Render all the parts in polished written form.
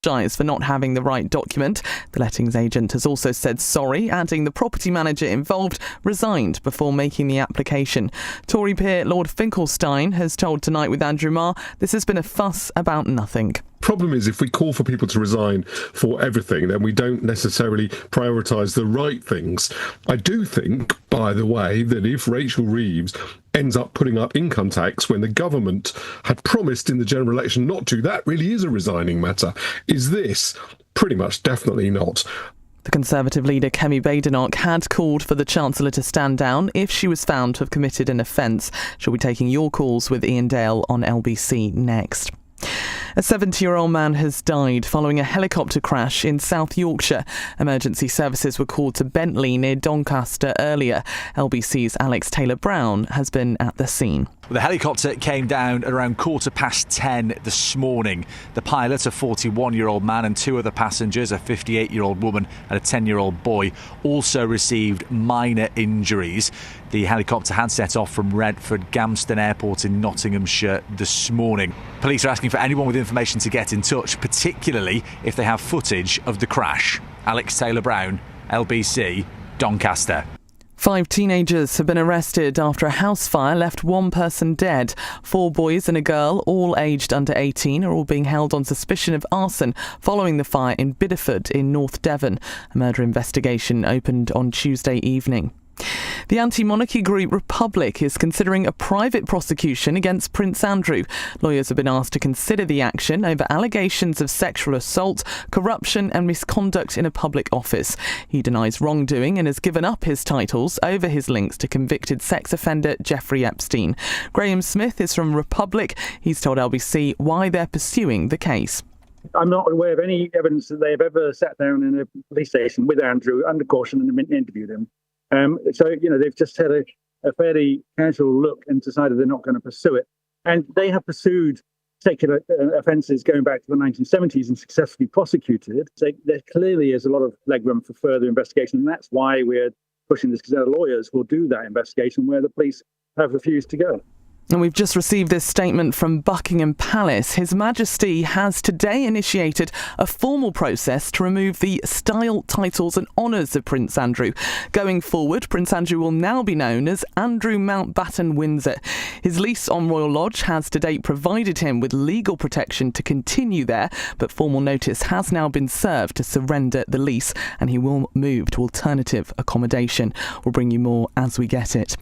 apologised for not having the right document. The lettings agent has also said sorry, adding the property manager involved resigned before making the application. Tory peer Lord Finkelstein has told Tonight with Andrew Marr this has been a fuss about nothing. Problem is, if we call for people to resign for everything, then we don't necessarily prioritise the right things. I do think, by the way, that if Rachel Reeves ends up putting up income tax when the government had promised in the general election not to, that really is a resigning matter. Is this? Pretty much definitely not. The Conservative leader Kemi Badenoch had called for the Chancellor to stand down if she was found to have committed an offence. She'll be taking your calls with Iain Dale on LBC next. A 70-year-old man has died following a helicopter crash in South Yorkshire. Emergency services were called to Bentley near Doncaster earlier. LBC's Alex Taylor-Brown has been at the scene. The helicopter came down at around 10:15 this morning. The pilot, a 41-year-old man, and two other passengers, a 58-year-old woman and a 10-year-old boy, also received minor injuries. The helicopter had set off from Redford Gamston Airport in Nottinghamshire this morning. Police are asking for anyone with information to get in touch, particularly if they have footage of the crash. Alex Taylor-Brown, LBC, Doncaster. 5 teenagers have been arrested after a house fire left one person dead. 4 boys and a girl, all aged under 18, are all being held on suspicion of arson following the fire in Bideford in North Devon. A murder investigation opened on Tuesday evening. The anti-monarchy group Republic is considering a private prosecution against Prince Andrew. Lawyers have been asked to consider the action over allegations of sexual assault, corruption and misconduct in a public office. He denies wrongdoing and has given up his titles over his links to convicted sex offender Jeffrey Epstein. Graham Smith is from Republic. He's told LBC why they're pursuing the case. I'm not aware of any evidence that they've ever sat down in a police station with Andrew under caution and interviewed him. They've just had a fairly casual look and decided they're not going to pursue it. And they have pursued secular offences going back to the 1970s and successfully prosecuted. So there clearly is a lot of legroom for further investigation. And that's why we're pushing this, because our lawyers will do that investigation where the police have refused to go. And we've just received this statement from Buckingham Palace. His Majesty has today initiated a formal process to remove the style, titles and honours of Prince Andrew. Going forward, Prince Andrew will now be known as Andrew Mountbatten Windsor. His lease on Royal Lodge has to date provided him with legal protection to continue there, but formal notice has now been served to surrender the lease, and he will move to alternative accommodation. We'll bring you more as we get it.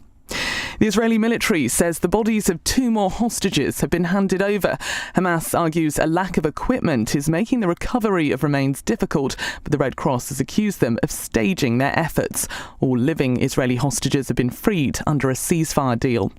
The Israeli military says the bodies of 2 more hostages have been handed over. Hamas argues a lack of equipment is making the recovery of remains difficult, but the Red Cross has accused them of staging their efforts. All living Israeli hostages have been freed under a ceasefire deal.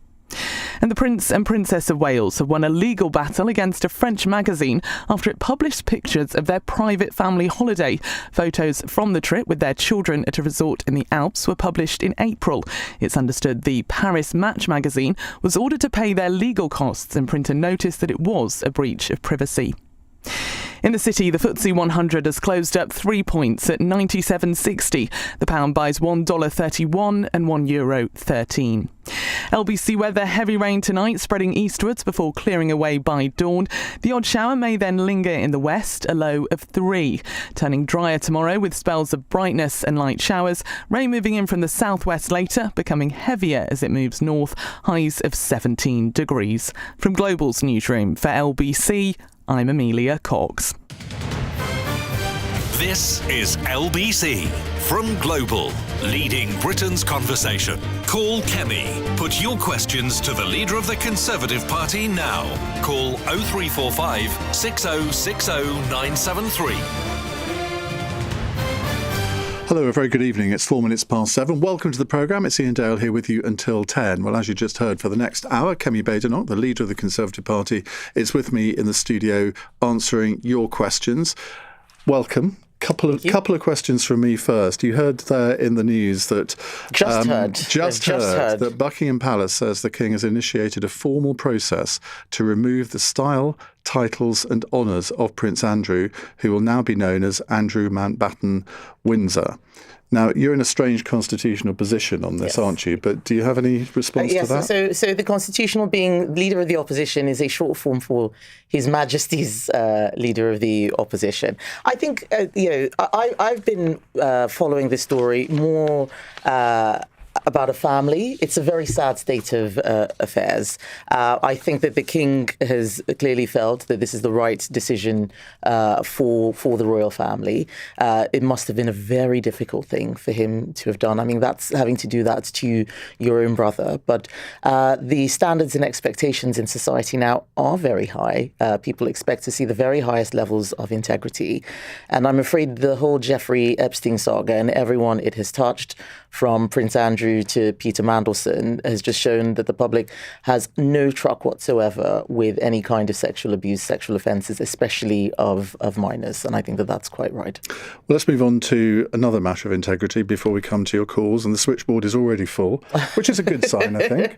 And the Prince and Princess of Wales have won a legal battle against a French magazine after it published pictures of their private family holiday. Photos from the trip with their children at a resort in the Alps were published in April. It's understood the Paris Match magazine was ordered to pay their legal costs and print a notice that it was a breach of privacy. In the city, the FTSE 100 has closed up 3 points at 97.60. The pound buys $1.31 and €1.13. LBC weather: heavy rain tonight, spreading eastwards before clearing away by dawn. The odd shower may then linger in the west, a low of 3. Turning drier tomorrow with spells of brightness and light showers. Rain moving in from the southwest later, becoming heavier as it moves north, highs of 17 degrees. From Global's newsroom for LBC, I'm Amelia Cox. This is LBC from Global, leading Britain's conversation. Call Kemi. Put your questions to the leader of the Conservative Party now. Call 0345 6060 973. Hello, a very good evening. It's 4 minutes past 7. Welcome to the programme. It's Iain Dale here with you until 10. Well, as you just heard, for the next hour, Kemi Badenoch, the leader of the Conservative Party, is with me in the studio answering your questions. Welcome. Couple of questions from me first. You heard there in the news that just heard that Buckingham Palace says the King has initiated a formal process to remove the style, titles and honours of Prince Andrew, who will now be known as Andrew Mountbatten Windsor. Now, you're in a strange constitutional position on this, aren't you? But do you have any response to that? So the constitutional being leader of the opposition is a short form for His Majesty's leader of the opposition. I think, I've been following this story more about a family. It's a very sad state of affairs. I think that the king has clearly felt that this is the right decision for the royal family. It must have been a very difficult thing for him to have done. I mean, that's having to do that to your own brother. But the standards and expectations in society now are very high. People expect to see the very highest levels of integrity. And I'm afraid the whole Jeffrey Epstein saga and everyone it has touched, from Prince Andrew to Peter Mandelson, has just shown that the public has no truck whatsoever with any kind of sexual abuse, sexual offences, especially of minors. And I think that that's quite right. Well, let's move on to another matter of integrity before we come to your calls. And the switchboard is already full, which is a good sign, I think.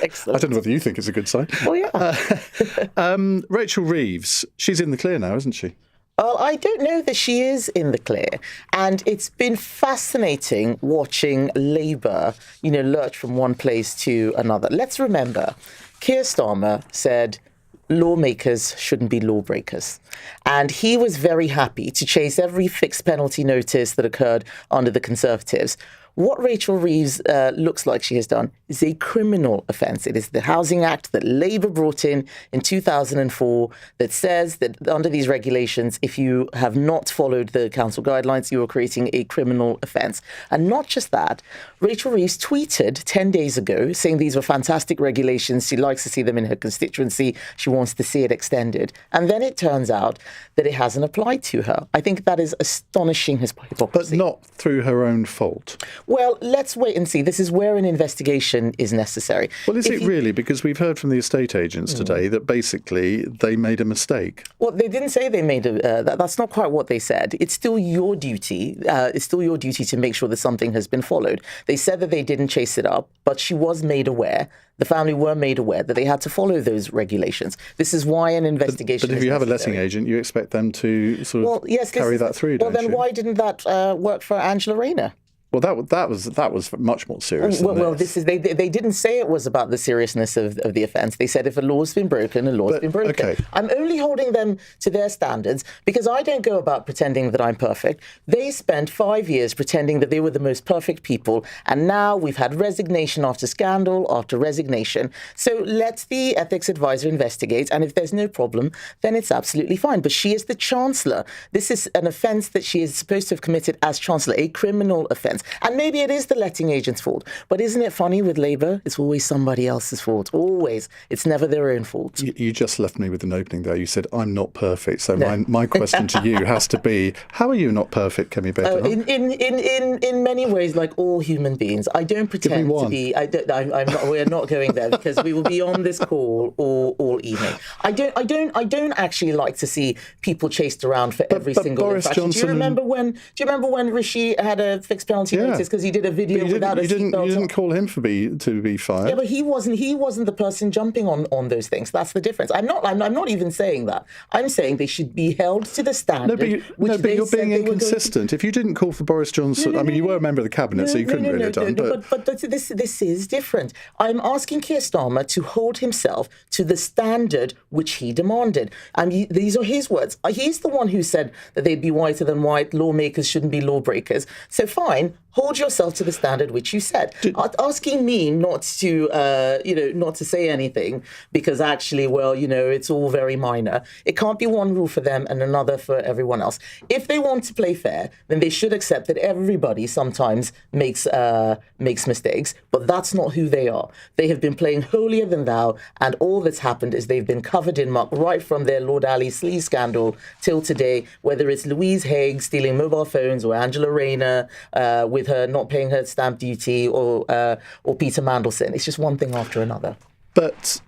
Excellent. I don't know whether you think it's a good sign. Well, yeah. Rachel Reeves, she's in the clear now, isn't she? Well, I don't know that she is in the clear. And it's been fascinating watching Labour, lurch from one place to another. Let's remember, Keir Starmer said lawmakers shouldn't be lawbreakers. And he was very happy to chase every fixed penalty notice that occurred under the Conservatives. What Rachel Reeves looks like she has done is a criminal offence. It is the Housing Act that Labour brought in 2004 that says that under these regulations, if you have not followed the council guidelines, you are creating a criminal offence. And not just that, Rachel Reeves tweeted 10 days ago saying these were fantastic regulations. She likes to see them in her constituency. She wants to see it extended. And then it turns out that it hasn't applied to her. I think that is astonishing hypocrisy. But not through her own fault. Well, let's wait and see. This is where an investigation is necessary. Well, is it really? Because we've heard from the estate agents today that basically they made a mistake. Well, they didn't say they made that's not quite what they said. It's still your duty. It's still your duty to make sure that something has been followed. They said that they didn't chase it up, but she was made aware. The family were made aware that they had to follow those regulations. This is why an investigation But if you have a letting agent, you expect them to carry that through, don't you? Well, then why didn't that work for Angela Rayner? Well, that was much more serious. They didn't say it was about the seriousness of the offence. They said if a law's been broken, a law's been broken. Okay. I'm only holding them to their standards because I don't go about pretending that I'm perfect. They spent 5 years pretending that they were the most perfect people, and now we've had resignation after scandal after resignation. So let the ethics advisor investigate, and if there's no problem, then it's absolutely fine. But she is the Chancellor. This is an offence that she is supposed to have committed as Chancellor, a criminal offence. And maybe it is the letting agent's fault. But isn't it funny with Labour? It's always somebody else's fault. Always. It's never their own fault. You just left me with an opening there. You said, I'm not perfect. So my question to you has to be, how are you not perfect, Kemi Badenoch? In many ways, like all human beings, I don't pretend to be. We're not going there because we will be on this call all evening. I don't actually like to see people chased around for every single infraction. Do you remember when Rishi had a fixed penalty notice because he did a video without a seatbelt? You didn't call him to be fired. Yeah, but he wasn't the person jumping on those things. That's the difference. I'm not even saying that. I'm saying they should be held to the standard. But you're being inconsistent. If you didn't call for Boris Johnson, you were a member of the cabinet, so you couldn't really have done. But this is different. I'm asking Keir Starmer to hold himself to the standard which he demanded. And these are his words. He's the one who said that they'd be whiter than white. Lawmakers shouldn't be lawbreakers. So fine. Hold yourself to the standard which you said. Asking me not to say anything because actually, it's all very minor. It can't be one rule for them and another for everyone else. If they want to play fair, then they should accept that everybody sometimes makes mistakes, but that's not who they are. They have been playing holier than thou, and all that's happened is they've been covered in muck right from their Lord Ali sleeve scandal till today, whether it's Louise Haigh stealing mobile phones or Angela Rayner with her not paying her stamp duty or Peter Mandelson. It's just one thing after another. But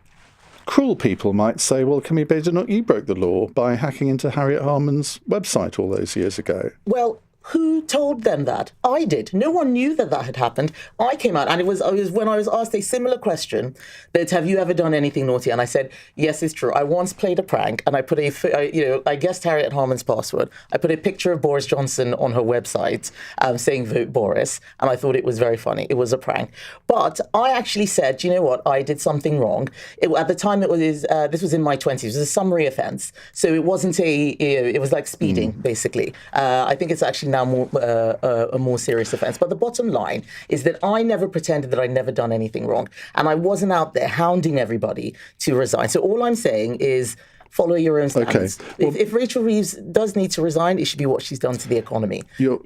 cruel people might say, well, Kemi Badenoch, you broke the law by hacking into Harriet Harman's website all those years ago. Well, Who told them that? I did. No one knew that had happened. I came out, and it was when I was asked a similar question that, have you ever done anything naughty? And I said, yes, it's true. I once played a prank, and I put I guessed Harriet Harman's password. I put a picture of Boris Johnson on her website saying vote Boris, and I thought it was very funny. It was a prank. But I actually said, you know what? I did something wrong. At the time, this was in my 20s. It was a summary offence. So it wasn't it was like speeding, basically. I think it's actually now a more serious offence. But the bottom line is that I never pretended that I'd never done anything wrong. And I wasn't out there hounding everybody to resign. So all I'm saying is follow your own standards. Okay. Well, if Rachel Reeves does need to resign, it should be what she's done to the economy. Well,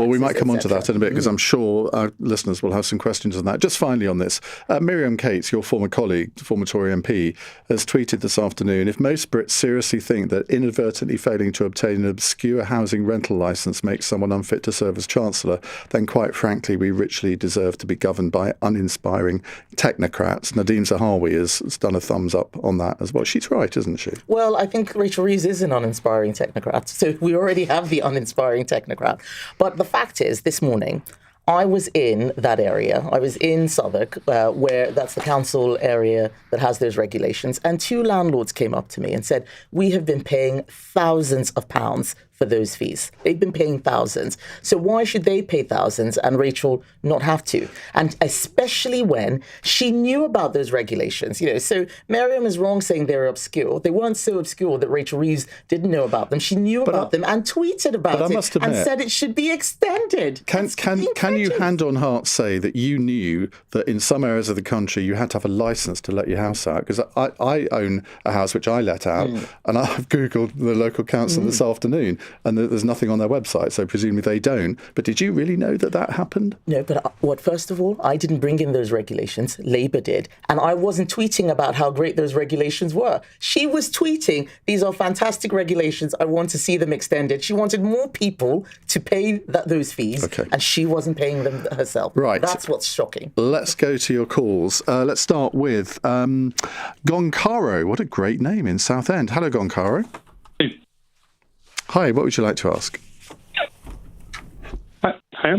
we might come on to that in a bit, because I'm sure our listeners will have some questions on that. Just finally on this, Miriam Cates, your former colleague, former Tory MP, has tweeted this afternoon, if most Brits seriously think that inadvertently failing to obtain an obscure housing rental licence makes someone unfit to serve as Chancellor, then quite frankly, we richly deserve to be governed by uninspiring technocrats. Nadhim Zahawi has done a thumbs up on that as well. She's right, isn't she? Well, I think Rachel Reeves is an uninspiring technocrat. So we already have the uninspiring technocrat. But the fact is, this morning, I was in that area. I was in Southwark, where that's the council area that has those regulations. And two landlords came up to me and said, we have been paying thousands of pounds for those fees. They've been paying thousands. So why should they pay thousands and Rachel not have to? And especially when she knew about those regulations. So Miriam is wrong saying they're obscure. They weren't so obscure that Rachel Reeves didn't know about them. She knew about them and tweeted about it and said it should be extended. Can you hand on heart say that you knew that in some areas of the country you had to have a licence to let your house out? Because I own a house which I let out, and I've Googled the local council this afternoon, and there's nothing on their website, so presumably they don't. But did you really know that happened? No, but first of all, I didn't bring in those regulations. Labour did. And I wasn't tweeting about how great those regulations were. She was tweeting, these are fantastic regulations. I want to see them extended. She wanted more people to pay those fees, and she wasn't paying them herself. Right. That's what's shocking. Let's go to your calls. Let's start with Goncaro. What a great name in Southend. Hello, Goncaro. Hi, what would you like to ask? Hi.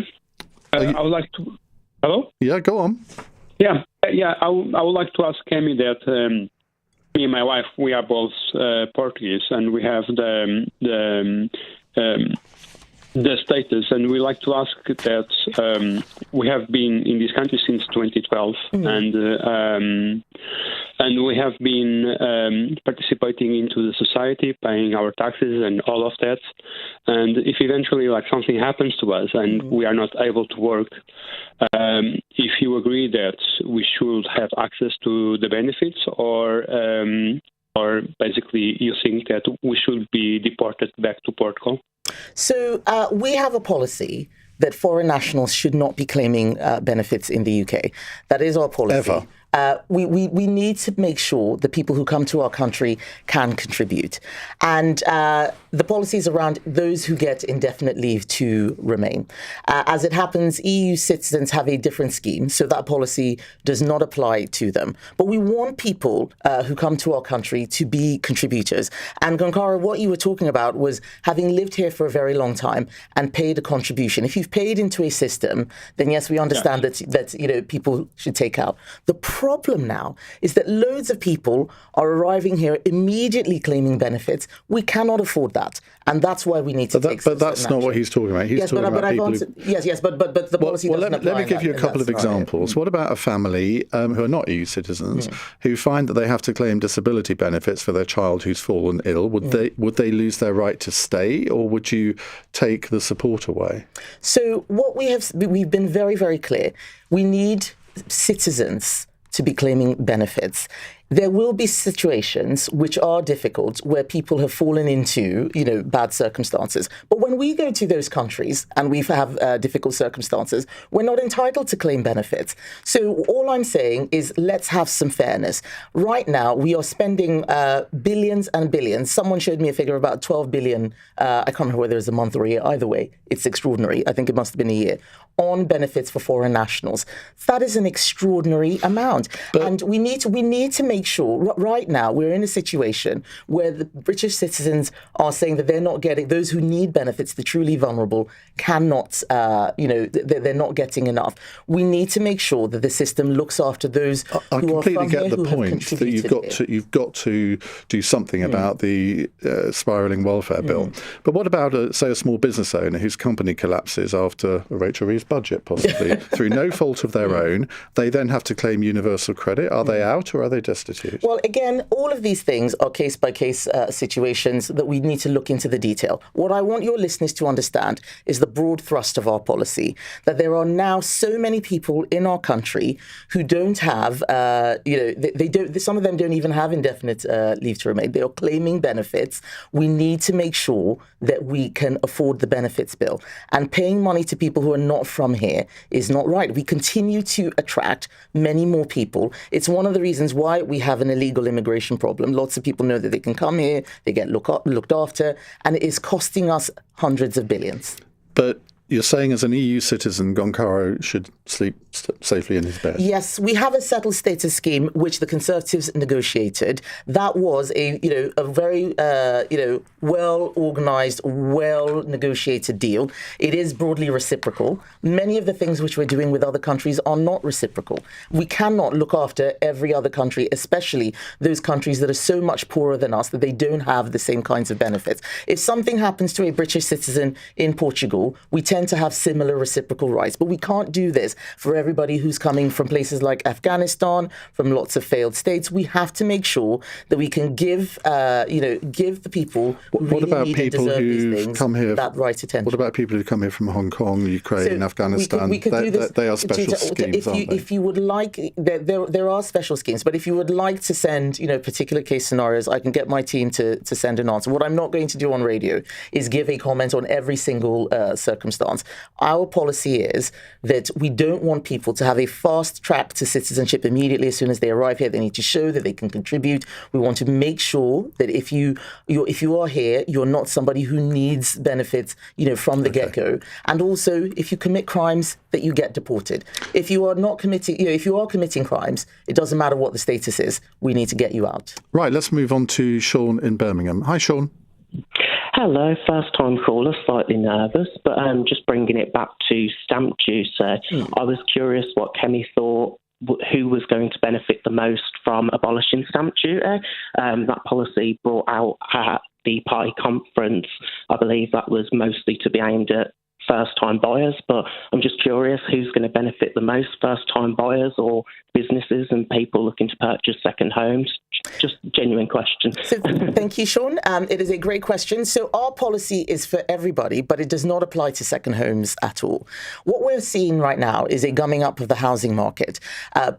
I would like to... Hello? Yeah, go on. Yeah. I would like to ask Kemi that me and my wife, we are both Portuguese, and we have the status, and we like to ask that we have been in this country since 2012, and we have been participating into the society, paying our taxes and all of that. And if eventually something happens to us and we are not able to work, if you agree that we should have access to the benefits, or basically you think that we should be deported back to Portugal? So we have a policy that foreign nationals should not be claiming benefits in the UK. That is our policy. Ever. We need to make sure that people who come to our country can contribute. And the policies around those who get indefinite leave to remain. As it happens, EU citizens have a different scheme, so that policy does not apply to them. But we want people who come to our country to be contributors. And Goncaro, what you were talking about was having lived here for a very long time and paid a contribution. If you've paid into a system, then yes, we understand that people should take out. The problem now is that loads of people are arriving here immediately claiming benefits. We cannot afford that, and that's why we need to take. But that's not what he's talking about. He's talking about people. But the policy doesn't apply. Let me give you a couple of examples. What about a family who are not EU citizens who find that they have to claim disability benefits for their child who's fallen ill? Would they lose their right to stay, or would you take the support away? So we've been very, very clear. We need citizens to be claiming benefits. There will be situations which are difficult where people have fallen into, bad circumstances. But when we go to those countries and we have difficult circumstances, we're not entitled to claim benefits. So all I'm saying is let's have some fairness. Right now, we are spending billions and billions. Someone showed me a figure of about 12 billion. I can't remember whether it's a month or a year. Either way, it's extraordinary. I think it must have been a year on benefits for foreign nationals. That is an extraordinary amount. And we need to make make sure, right now, we're in a situation where the British citizens are saying that they're not getting, those who need benefits, the truly vulnerable, cannot, they're not getting enough. We need to make sure that the system looks after those who are from here, I completely get the who have point that contributed you've got to do something about the spiralling welfare bill. But what about, say, a small business owner whose company collapses after a Rachel Reeves budget, possibly, through no fault of their own? They then have to claim universal credit. Are they out or are they destitute? Well, again, all of these things are case-by-case situations that we need to look into the detail. What I want your listeners to understand is the broad thrust of our policy, that there are now so many people in our country who don't have, they don't. Some of them don't even have indefinite leave to remain. They are claiming benefits. We need to make sure that we can afford the benefits bill. And paying money to people who are not from here is not right. We continue to attract many more people. It's one of the reasons why we have an illegal immigration problem. Lots of people know that they can come here, they get looked after, and it is costing us hundreds of billions. But you're saying as an EU citizen, Goncalo should sleep safely in his bed? Yes, we have a settled status scheme which the Conservatives negotiated. That was a very well organised, well negotiated deal. It is broadly reciprocal. Many of the things which we're doing with other countries are not reciprocal. We cannot look after every other country, especially those countries that are so much poorer than us that they don't have the same kinds of benefits. If something happens to a British citizen in Portugal, we tend to have similar reciprocal rights. But we can't do this for everybody who's coming from places like Afghanistan, from lots of failed states. We have to make sure that we can give the people who really need and deserve these things that right attention. What about people who come here from Hong Kong, Ukraine, Afghanistan? We could do this. They are special schemes, aren't they? If you would like, there are special schemes, but if you would like to send, particular case scenarios, I can get my team to send an answer. What I'm not going to do on radio is give a comment on every single circumstance. Our policy is that we don't want people to have a fast track to citizenship immediately as soon as they arrive here. They need to show that they can contribute. We want to make sure that if you are here, you're not somebody who needs benefits, from the get-go. And also, if you commit crimes, that you get deported. If you are not committing, if you are committing crimes, it doesn't matter what the status is. We need to get you out. Right. Let's move on to Sean in Birmingham. Hi, Sean. Hello, first-time caller, slightly nervous, but just bringing it back to stamp duty. I was curious what Kemi thought, who was going to benefit the most from abolishing stamp duty. That policy brought out at the party conference, I believe that was mostly to be aimed at first-time buyers, but I'm just curious who's going to benefit the most, first-time buyers or businesses and people looking to purchase second homes? Just genuine question. So, thank you, Sean. It is a great question. So our policy is for everybody, but it does not apply to second homes at all. What we're seeing right now is a gumming up of the housing market.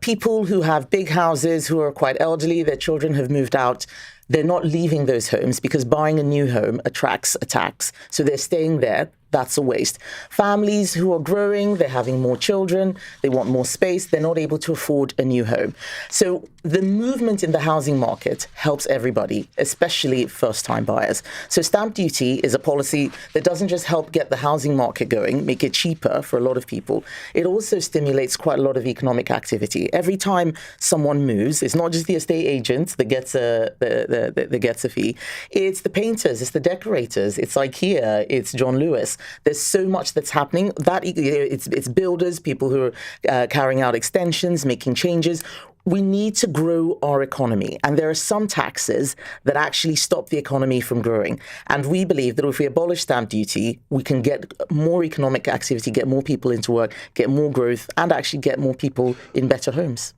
People who have big houses, who are quite elderly, their children have moved out, they're not leaving those homes because buying a new home attracts a tax. So they're staying there. That's a waste. Families who are growing, they're having more children, they want more space, they're not able to afford a new home. So the movement in the housing market helps everybody, especially first-time buyers. So stamp duty is a policy that doesn't just help get the housing market going, make it cheaper for a lot of people. It also stimulates quite a lot of economic activity. Every time someone moves, it's not just the estate agent that gets a fee. It's the painters, it's the decorators, it's IKEA, it's John Lewis. There's so much that's happening. That it's builders, people who are carrying out extensions, making changes. We need to grow our economy. And there are some taxes that actually stop the economy from growing. And we believe that if we abolish stamp duty, we can get more economic activity, get more people into work, get more growth, and actually get more people in better homes.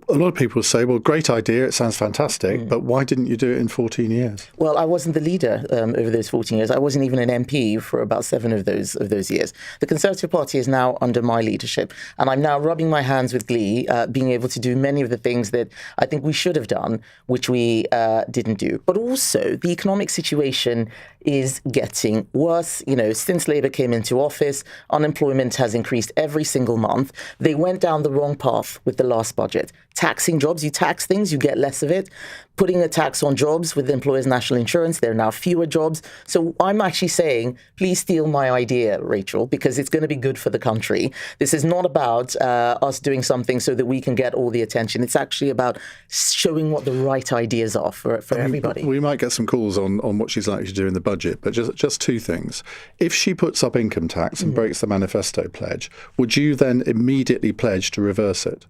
A lot of people say, well, great idea, it sounds fantastic, but why didn't you do it in 14 years? Well, I wasn't the leader over those 14 years. I wasn't even an MP for about 7 of those years. The Conservative Party is now under my leadership, and I'm now rubbing my hands with glee, being able to do many of the things that I think we should have done, which we didn't do. But also, the economic situation is getting worse. Since Labour came into office, unemployment has increased every single month. They went down the wrong path with the last budget. Taxing jobs, you tax things, you get less of it. putting a tax on jobs with employers' national insurance. There are now fewer jobs. So I'm actually saying, please steal my idea, Rachel, because it's going to be good for the country. This is not about us doing something so that we can get all the attention. It's actually about showing what the right ideas are for everybody. We might get some calls on what she's likely to do in the budget, but just two things. If she puts up income tax and breaks the manifesto pledge, would you then immediately pledge to reverse it?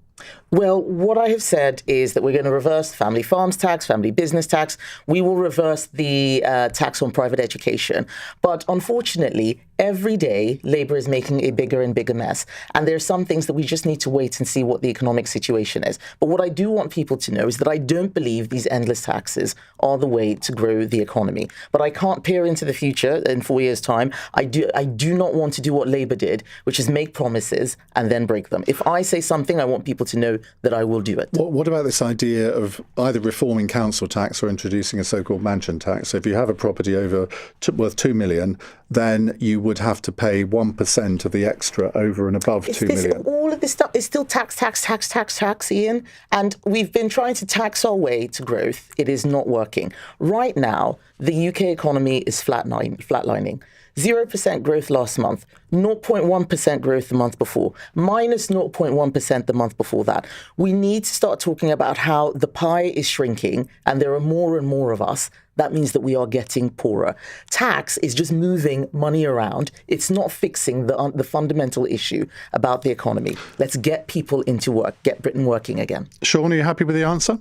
Well, what I have said is that we're going to reverse family farms tax, family business tax. We will reverse the tax on private education. But unfortunately, every day, Labour is making a bigger and bigger mess. And there are some things that we just need to wait and see what the economic situation is. But what I do want people to know is that I don't believe these endless taxes are the way to grow the economy. But I can't peer into the future in 4 years' time. I do not want to do what Labour did, which is make promises and then break them. If I say something, I want people to know that I will do it. What about this idea of either reforming council tax or introducing a so-called mansion tax? So if you have a property worth 2 million, then you would have to pay 1% of the extra over and above 2 million. All of this stuff is still tax, Iain. And we've been trying to tax our way to growth. It is not working. Right now, the UK economy is flatlining. 0% growth last month, 0.1% growth the month before, minus 0.1% the month before that. We need to start talking about how the pie is shrinking and there are more and more of us. That means that we are getting poorer. Tax is just moving money around. It's not fixing the fundamental issue about the economy. Let's get people into work, get Britain working again. Sean, are you happy with the answer?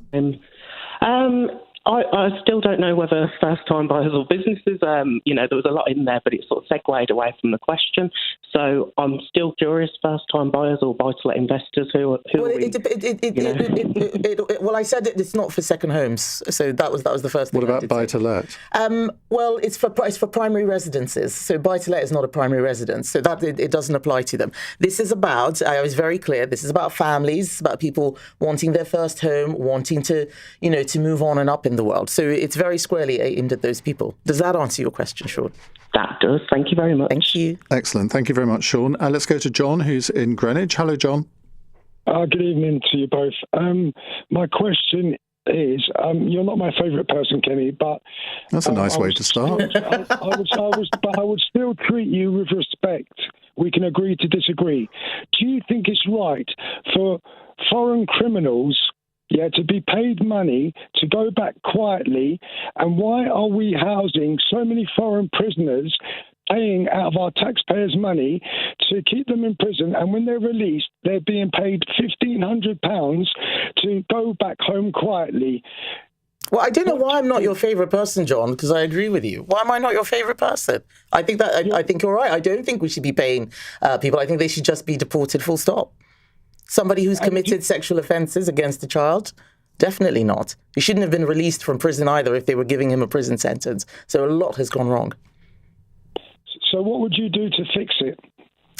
I still don't know whether first-time buyers or businesses, there was a lot in there, but it sort of segued away from the question. So I'm still curious, first-time buyers or buy-to-let investors who Well, I said it's not for second homes, so that was the first thing. What about buy-to-let? Well, it's for primary residences. So buy-to-let is not a primary residence, so that it doesn't apply to them. This is about, I was very clear, this is about families, it's about people wanting their first home, wanting to move on and up in the world. So it's very squarely aimed at those people. Does that answer your question, Sean? That does. Thank you very much. Thank you. Excellent. Thank you very much, Sean. Let's go to John, who's in Greenwich. Hello, John. Good evening to you both. My question is, you're not my favourite person, Kemi, but... That's a nice way to start. I would still treat you with respect. We can agree to disagree. Do you think it's right for foreign criminals to be paid money to go back quietly? And why are we housing so many foreign prisoners, paying out of our taxpayers' money to keep them in prison, and when they're released, they're being paid £1,500 to go back home quietly? Well, I don't know why I'm not your favourite person, John, because I agree with you. Why am I not your favourite person? I think you're right. I don't think we should be paying people. I think they should just be deported, full stop. Somebody who's committed sexual offences against a child? Definitely not. He shouldn't have been released from prison either if they were giving him a prison sentence. So a lot has gone wrong. So what would you do to fix it?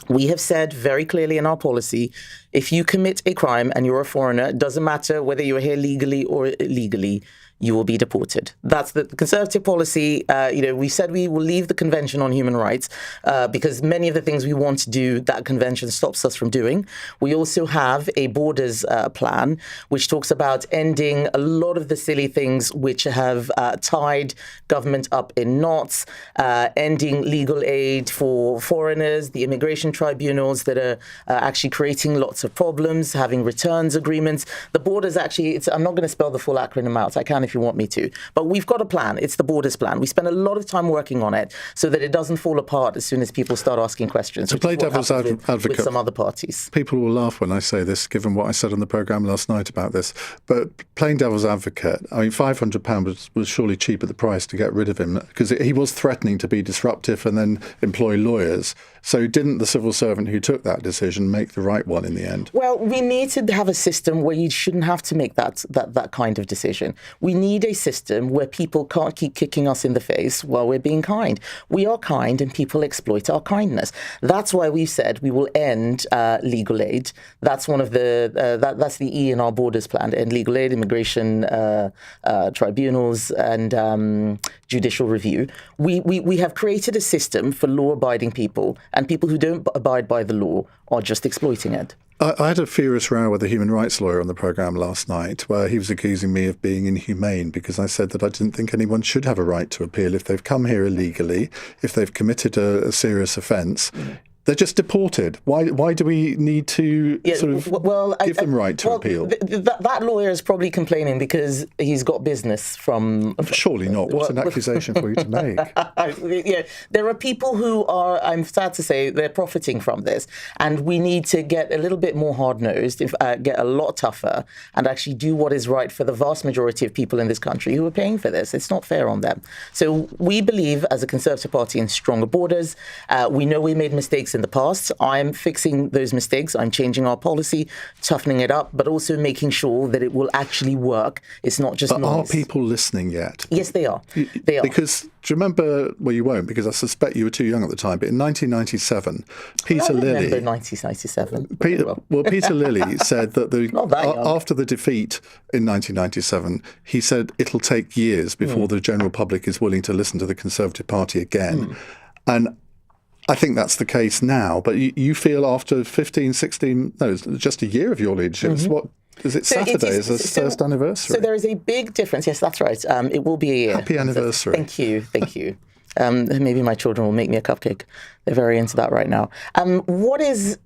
We have said very clearly in our policy, if you commit a crime and you're a foreigner, it doesn't matter whether you're here legally or illegally, you will be deported. That's the Conservative policy. We said we will leave the Convention on Human Rights because many of the things we want to do, that convention stops us from doing. We also have a borders plan, which talks about ending a lot of the silly things which have tied government up in knots, ending legal aid for foreigners, the immigration tribunals that are actually creating lots of problems, having returns agreements. The borders actually, I'm not going to spell the full acronym out. I can if you want me to. But we've got a plan. It's the borders plan. We spend a lot of time working on it so that it doesn't fall apart as soon as people start asking questions. To play devil's advocate with some other parties. People will laugh when I say this, given what I said on the programme last night about this. But playing devil's advocate, I mean, £500 was surely cheap at the price to get rid of him because he was threatening to be disruptive and then employ lawyers. So didn't the civil servant who took that decision make the right one in the end? Well, we need to have a system where you shouldn't have to make that kind of decision. We need a system where people can't keep kicking us in the face while we're being kind. We are kind and people exploit our kindness. That's why we've said we will end legal aid. That's one of that's the E in our borders plan, end legal aid, immigration tribunals and judicial review. We have created a system for law-abiding people, and people who don't abide by the law are just exploiting it. I had a furious row with a human rights lawyer on the programme last night where he was accusing me of being inhumane because I said that I didn't think anyone should have a right to appeal if they've come here illegally, if they've committed a serious offence. They're just deported. Why do we need to give them right to appeal? That lawyer is probably complaining because he's got business from... Surely not. What's an accusation for you to make? Yeah, there are people who are, I'm sad to say, they're profiting from this. And we need to get a little bit more hard-nosed, get a lot tougher, and actually do what is right for the vast majority of people in this country who are paying for this. It's not fair on them. So we believe, as a Conservative Party, in stronger borders. We know we made mistakes in the past. I'm fixing those mistakes. I'm changing our policy, toughening it up, but also making sure that it will actually work. It's not just noise. Are people listening yet? Yes, they are. They are. Because, do you remember, well, you won't, because I suspect you were too young at the time, but in 1997, Peter Lilly... I remember 1997. Peter Lilly said that after the defeat in 1997, he said it'll take years before the general public is willing to listen to the Conservative Party again. And I think that's the case now, but you feel after 15, 16, no, just a year of your leadership, what is it? Saturday is the first anniversary. So there is a big difference. Yes, that's right. It will be a year. Happy anniversary. Thank you. Maybe my children will make me a cupcake. They're very into that right now. What is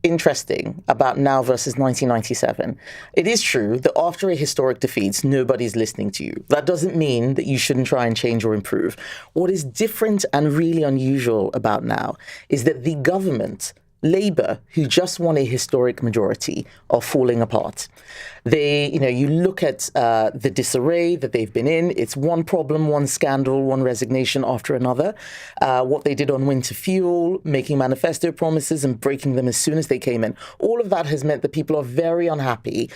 interesting about now versus 1997, it is true that after a historic defeat, nobody's listening to you. That doesn't mean that you shouldn't try and change or improve. What is different and really unusual about now is that the government, Labour, who just won a historic majority, are falling apart. You look at the disarray that they've been in. It's one problem, one scandal, one resignation after another. What they did on winter fuel, making manifesto promises and breaking them as soon as they came in. All of that has meant that people are very unhappy.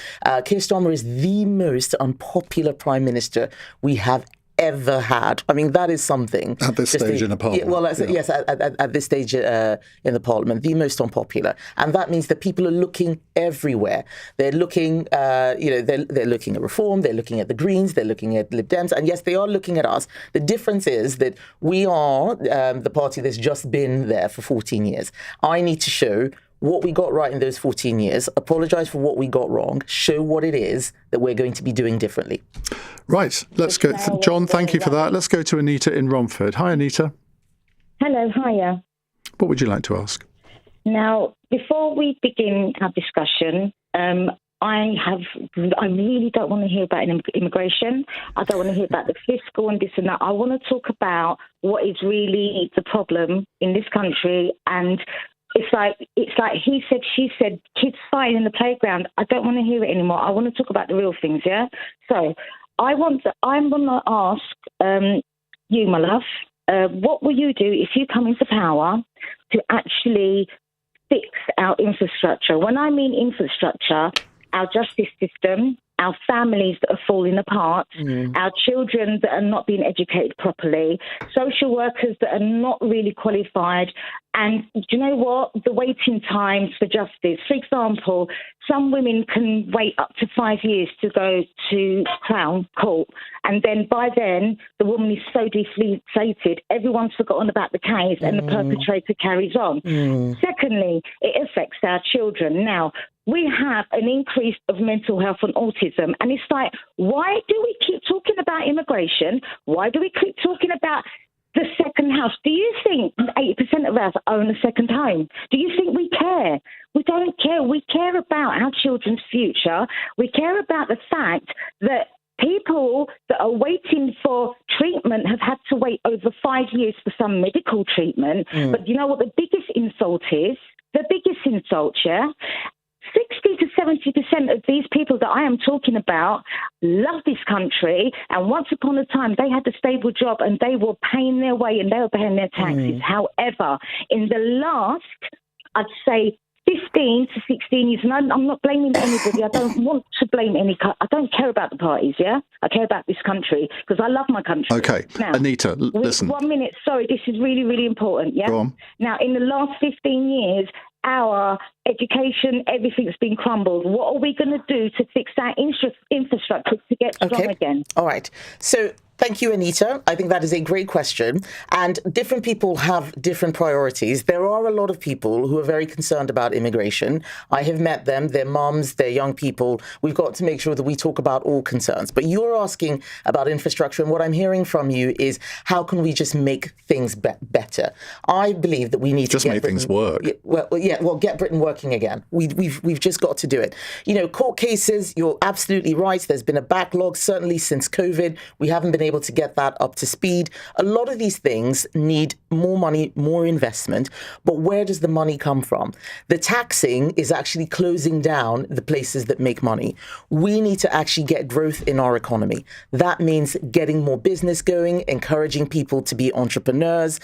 Keir Starmer is the most unpopular Prime Minister we have ever had. I mean, that is something. At this stage in the Parliament. Yes, at this stage in the Parliament, the most unpopular. And that means that people are looking everywhere. They're looking, they're looking at Reform, they're looking at the Greens, they're looking at Lib Dems, and yes, they are looking at us. The difference is that we are the party that's just been there for 14 years. I need to show what we got right in those 14 years, apologise for what we got wrong, show what it is that we're going to be doing differently. Right, let's go. John, thank you for that. Let's go to Anita in Romford. Hi, Anita. Hello, hiya. What would you like to ask? Now, before we begin our discussion, I really don't want to hear about immigration. I don't want to hear about the fiscal and this and that. I want to talk about what is really the problem in this country. And it's like he said, she said, kids fighting in the playground. I don't want to hear it anymore. I want to talk about the real things, yeah? So I'm going to ask you, my love, what will you do if you come into power to actually fix our infrastructure? When I mean infrastructure, our justice system, our families that are falling apart, our children that are not being educated properly, social workers that are not really qualified. And do you know what? The waiting times for justice. For example, some women can wait up to 5 years to go to Crown Court. And then by then, the woman is so deflated, everyone's forgotten about the case and the perpetrator carries on. Secondly, it affects our children. Now, we have an increase of mental health and autism. And it's like, why do we keep talking about immigration? Why do we keep talking about the second house? Do you think 80% of us own a second home? Do you think we care? We don't care. We care about our children's future. We care about the fact that people that are waiting for treatment have had to wait over 5 years for some medical treatment. But you know what the biggest insult is? The biggest insult, yeah? 60 to 70% of these people that I am talking about love this country, and once upon a time they had a stable job and they were paying their way and they were paying their taxes. However, in the last, I'd say 15 to 16 years, and I'm not blaming anybody. I don't want to blame I don't care about the parties, yeah? I care about this country because I love my country. Okay, now, Anita, listen. 1 minute, sorry, this is really, really important, yeah? Go on. Now, in the last 15 years, our education, everything's been crumbled. What are we going to do to fix our infrastructure to get strong again? All right. So thank you, Anita. I think that is a great question. And different people have different priorities. There are a lot of people who are very concerned about immigration. I have met them, their mums, their young people. We've got to make sure that we talk about all concerns. But you're asking about infrastructure. And what I'm hearing from you is, how can we just make things better? I believe that we need to make things work. Get Britain working again. We've just got to do it. You know, court cases, you're absolutely right. There's been a backlog, certainly since COVID. We haven't been able to get that up to speed. A lot of these things need more money, more investment. But where does the money come from? The taxing is actually closing down the places that make money. We need to actually get growth in our economy. That means getting more business going, encouraging people to be entrepreneurs.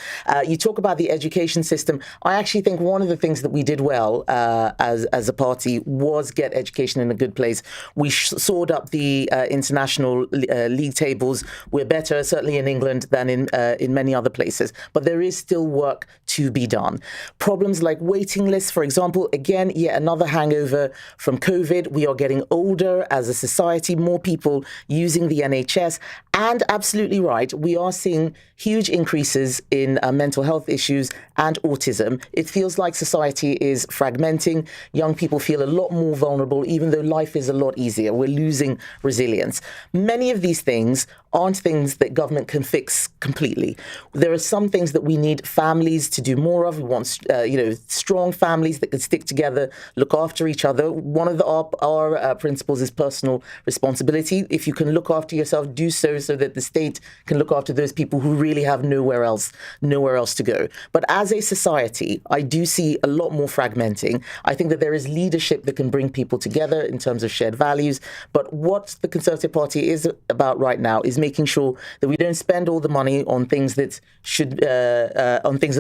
You talk about the education system. I actually think one of the things that we did well as a party was get education in a good place. We soared up the international league tables. We're better, certainly in England, than in many other places. But there is still work to be done. Problems like waiting lists, for example, again, yet another hangover from COVID. We are getting older as a society, more people using the NHS. And absolutely right, we are seeing huge increases in mental health issues and autism. It feels like society is fragmenting. Young people feel a lot more vulnerable, even though life is a lot easier. We're losing resilience. Many of these things aren't things that government can fix completely. There are some things that we need families to do more of. We want, strong families that can stick together, look after each other. One of our principles is personal responsibility. If you can look after yourself, do so that the state can look after those people who really have nowhere else to go. But as a society, I do see a lot more fragmenting. I think that there is leadership that can bring people together in terms of shared values. But what the Conservative Party is about right now is making sure that we don't spend all the money on things that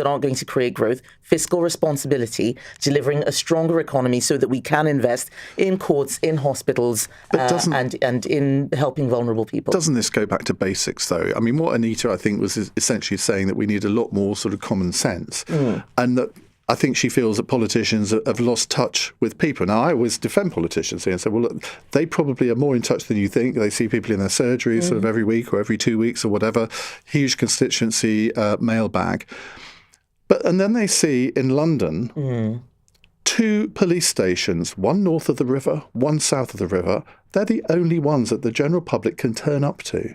aren't going to create growth, fiscal responsibility, delivering a stronger economy so that we can invest in courts, in hospitals, and in helping vulnerable people. Doesn't this go back to basics, though? I mean, what Anita, I think, was essentially saying that we need a lot more sort of common sense, and that I think she feels that politicians have lost touch with people. Now, I always defend politicians here and say, well, look, they probably are more in touch than you think. They see people in their surgeries sort of every week or every 2 weeks or whatever, huge constituency mailbag. And then they see in London 2 police stations, one north of the river, one south of the river. They're the only ones that the general public can turn up to.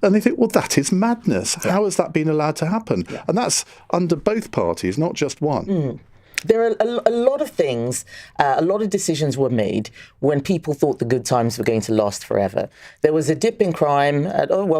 And they think, well, that is madness. Yeah. How has that been allowed to happen? Yeah. And that's under both parties, not just one. There are a lot of things, a lot of decisions were made when people thought the good times were going to last forever. There was a dip in crime.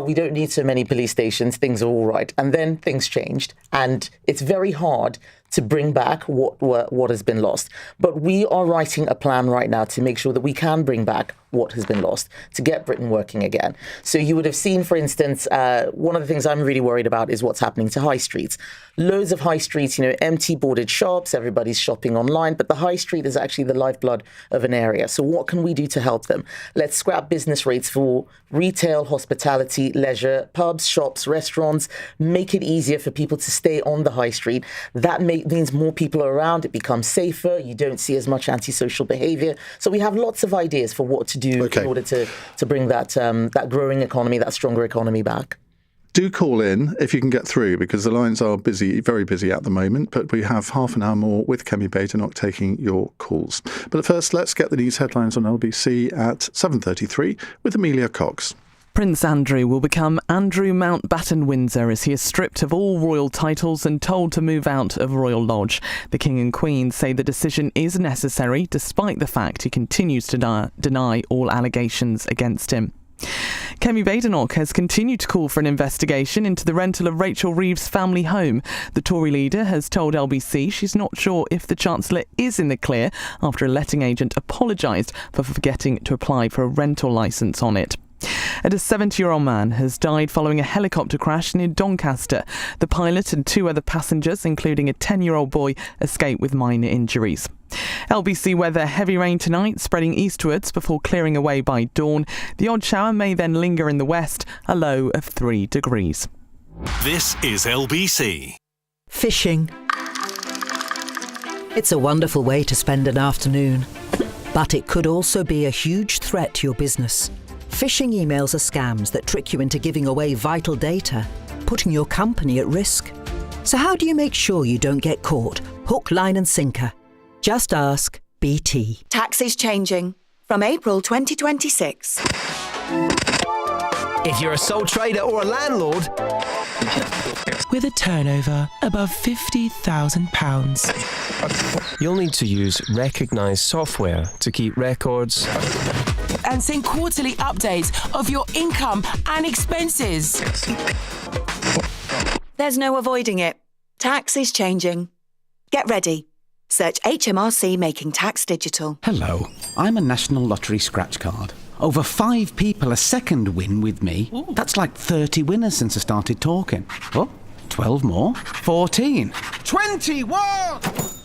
We don't need so many police stations. Things are all right. And then things changed. And it's very hard to bring back what has been lost. But we are writing a plan right now to make sure that we can bring back what has been lost, to get Britain working again. So you would have seen, for instance, one of the things I'm really worried about is what's happening to high streets. Loads of high streets, empty boarded shops, everybody's shopping online, but the high street is actually the lifeblood of an area. So what can we do to help them? Let's scrap business rates for retail, hospitality, leisure, pubs, shops, restaurants, make it easier for people to stay on the high street. That means more people are around, it becomes safer, you don't see as much antisocial behaviour. So we have lots of ideas for what to do in order to bring that growing economy, that stronger economy back. Do call in if you can get through, because the lines are busy, very busy at the moment, but we have half an hour more with Kemi Badenoch taking your calls. But first, let's get the news headlines on LBC at 7:33 with Amelia Cox. Prince Andrew will become Andrew Mountbatten Windsor as he is stripped of all royal titles and told to move out of Royal Lodge. The King and Queen say the decision is necessary despite the fact he continues to deny all allegations against him. Kemi Badenoch has continued to call for an investigation into the rental of Rachel Reeves' family home. The Tory leader has told LBC she's not sure if the Chancellor is in the clear after a letting agent apologised for forgetting to apply for a rental licence on it. And a 70-year-old man has died following a helicopter crash near Doncaster. The pilot and 2 other passengers, including a 10-year-old boy, escaped with minor injuries. LBC weather: heavy rain tonight, spreading eastwards before clearing away by dawn. The odd shower may then linger in the west, a low of 3 degrees. This is LBC. Fishing. It's a wonderful way to spend an afternoon. But it could also be a huge threat to your business. Phishing emails are scams that trick you into giving away vital data, putting your company at risk. So how do you make sure you don't get caught, hook, line and sinker? Just ask BT. Tax is changing from April 2026. If you're a sole trader or a landlord with a turnover above £50,000, you'll need to use recognised software to keep records and send quarterly updates of your income and expenses. There's no avoiding it. Tax is changing. Get ready. Search HMRC Making Tax Digital. Hello, I'm a National Lottery scratch card. Over 5 people a second win with me. Ooh. That's like 30 winners since I started talking. Oh, 12 more. 14. 21!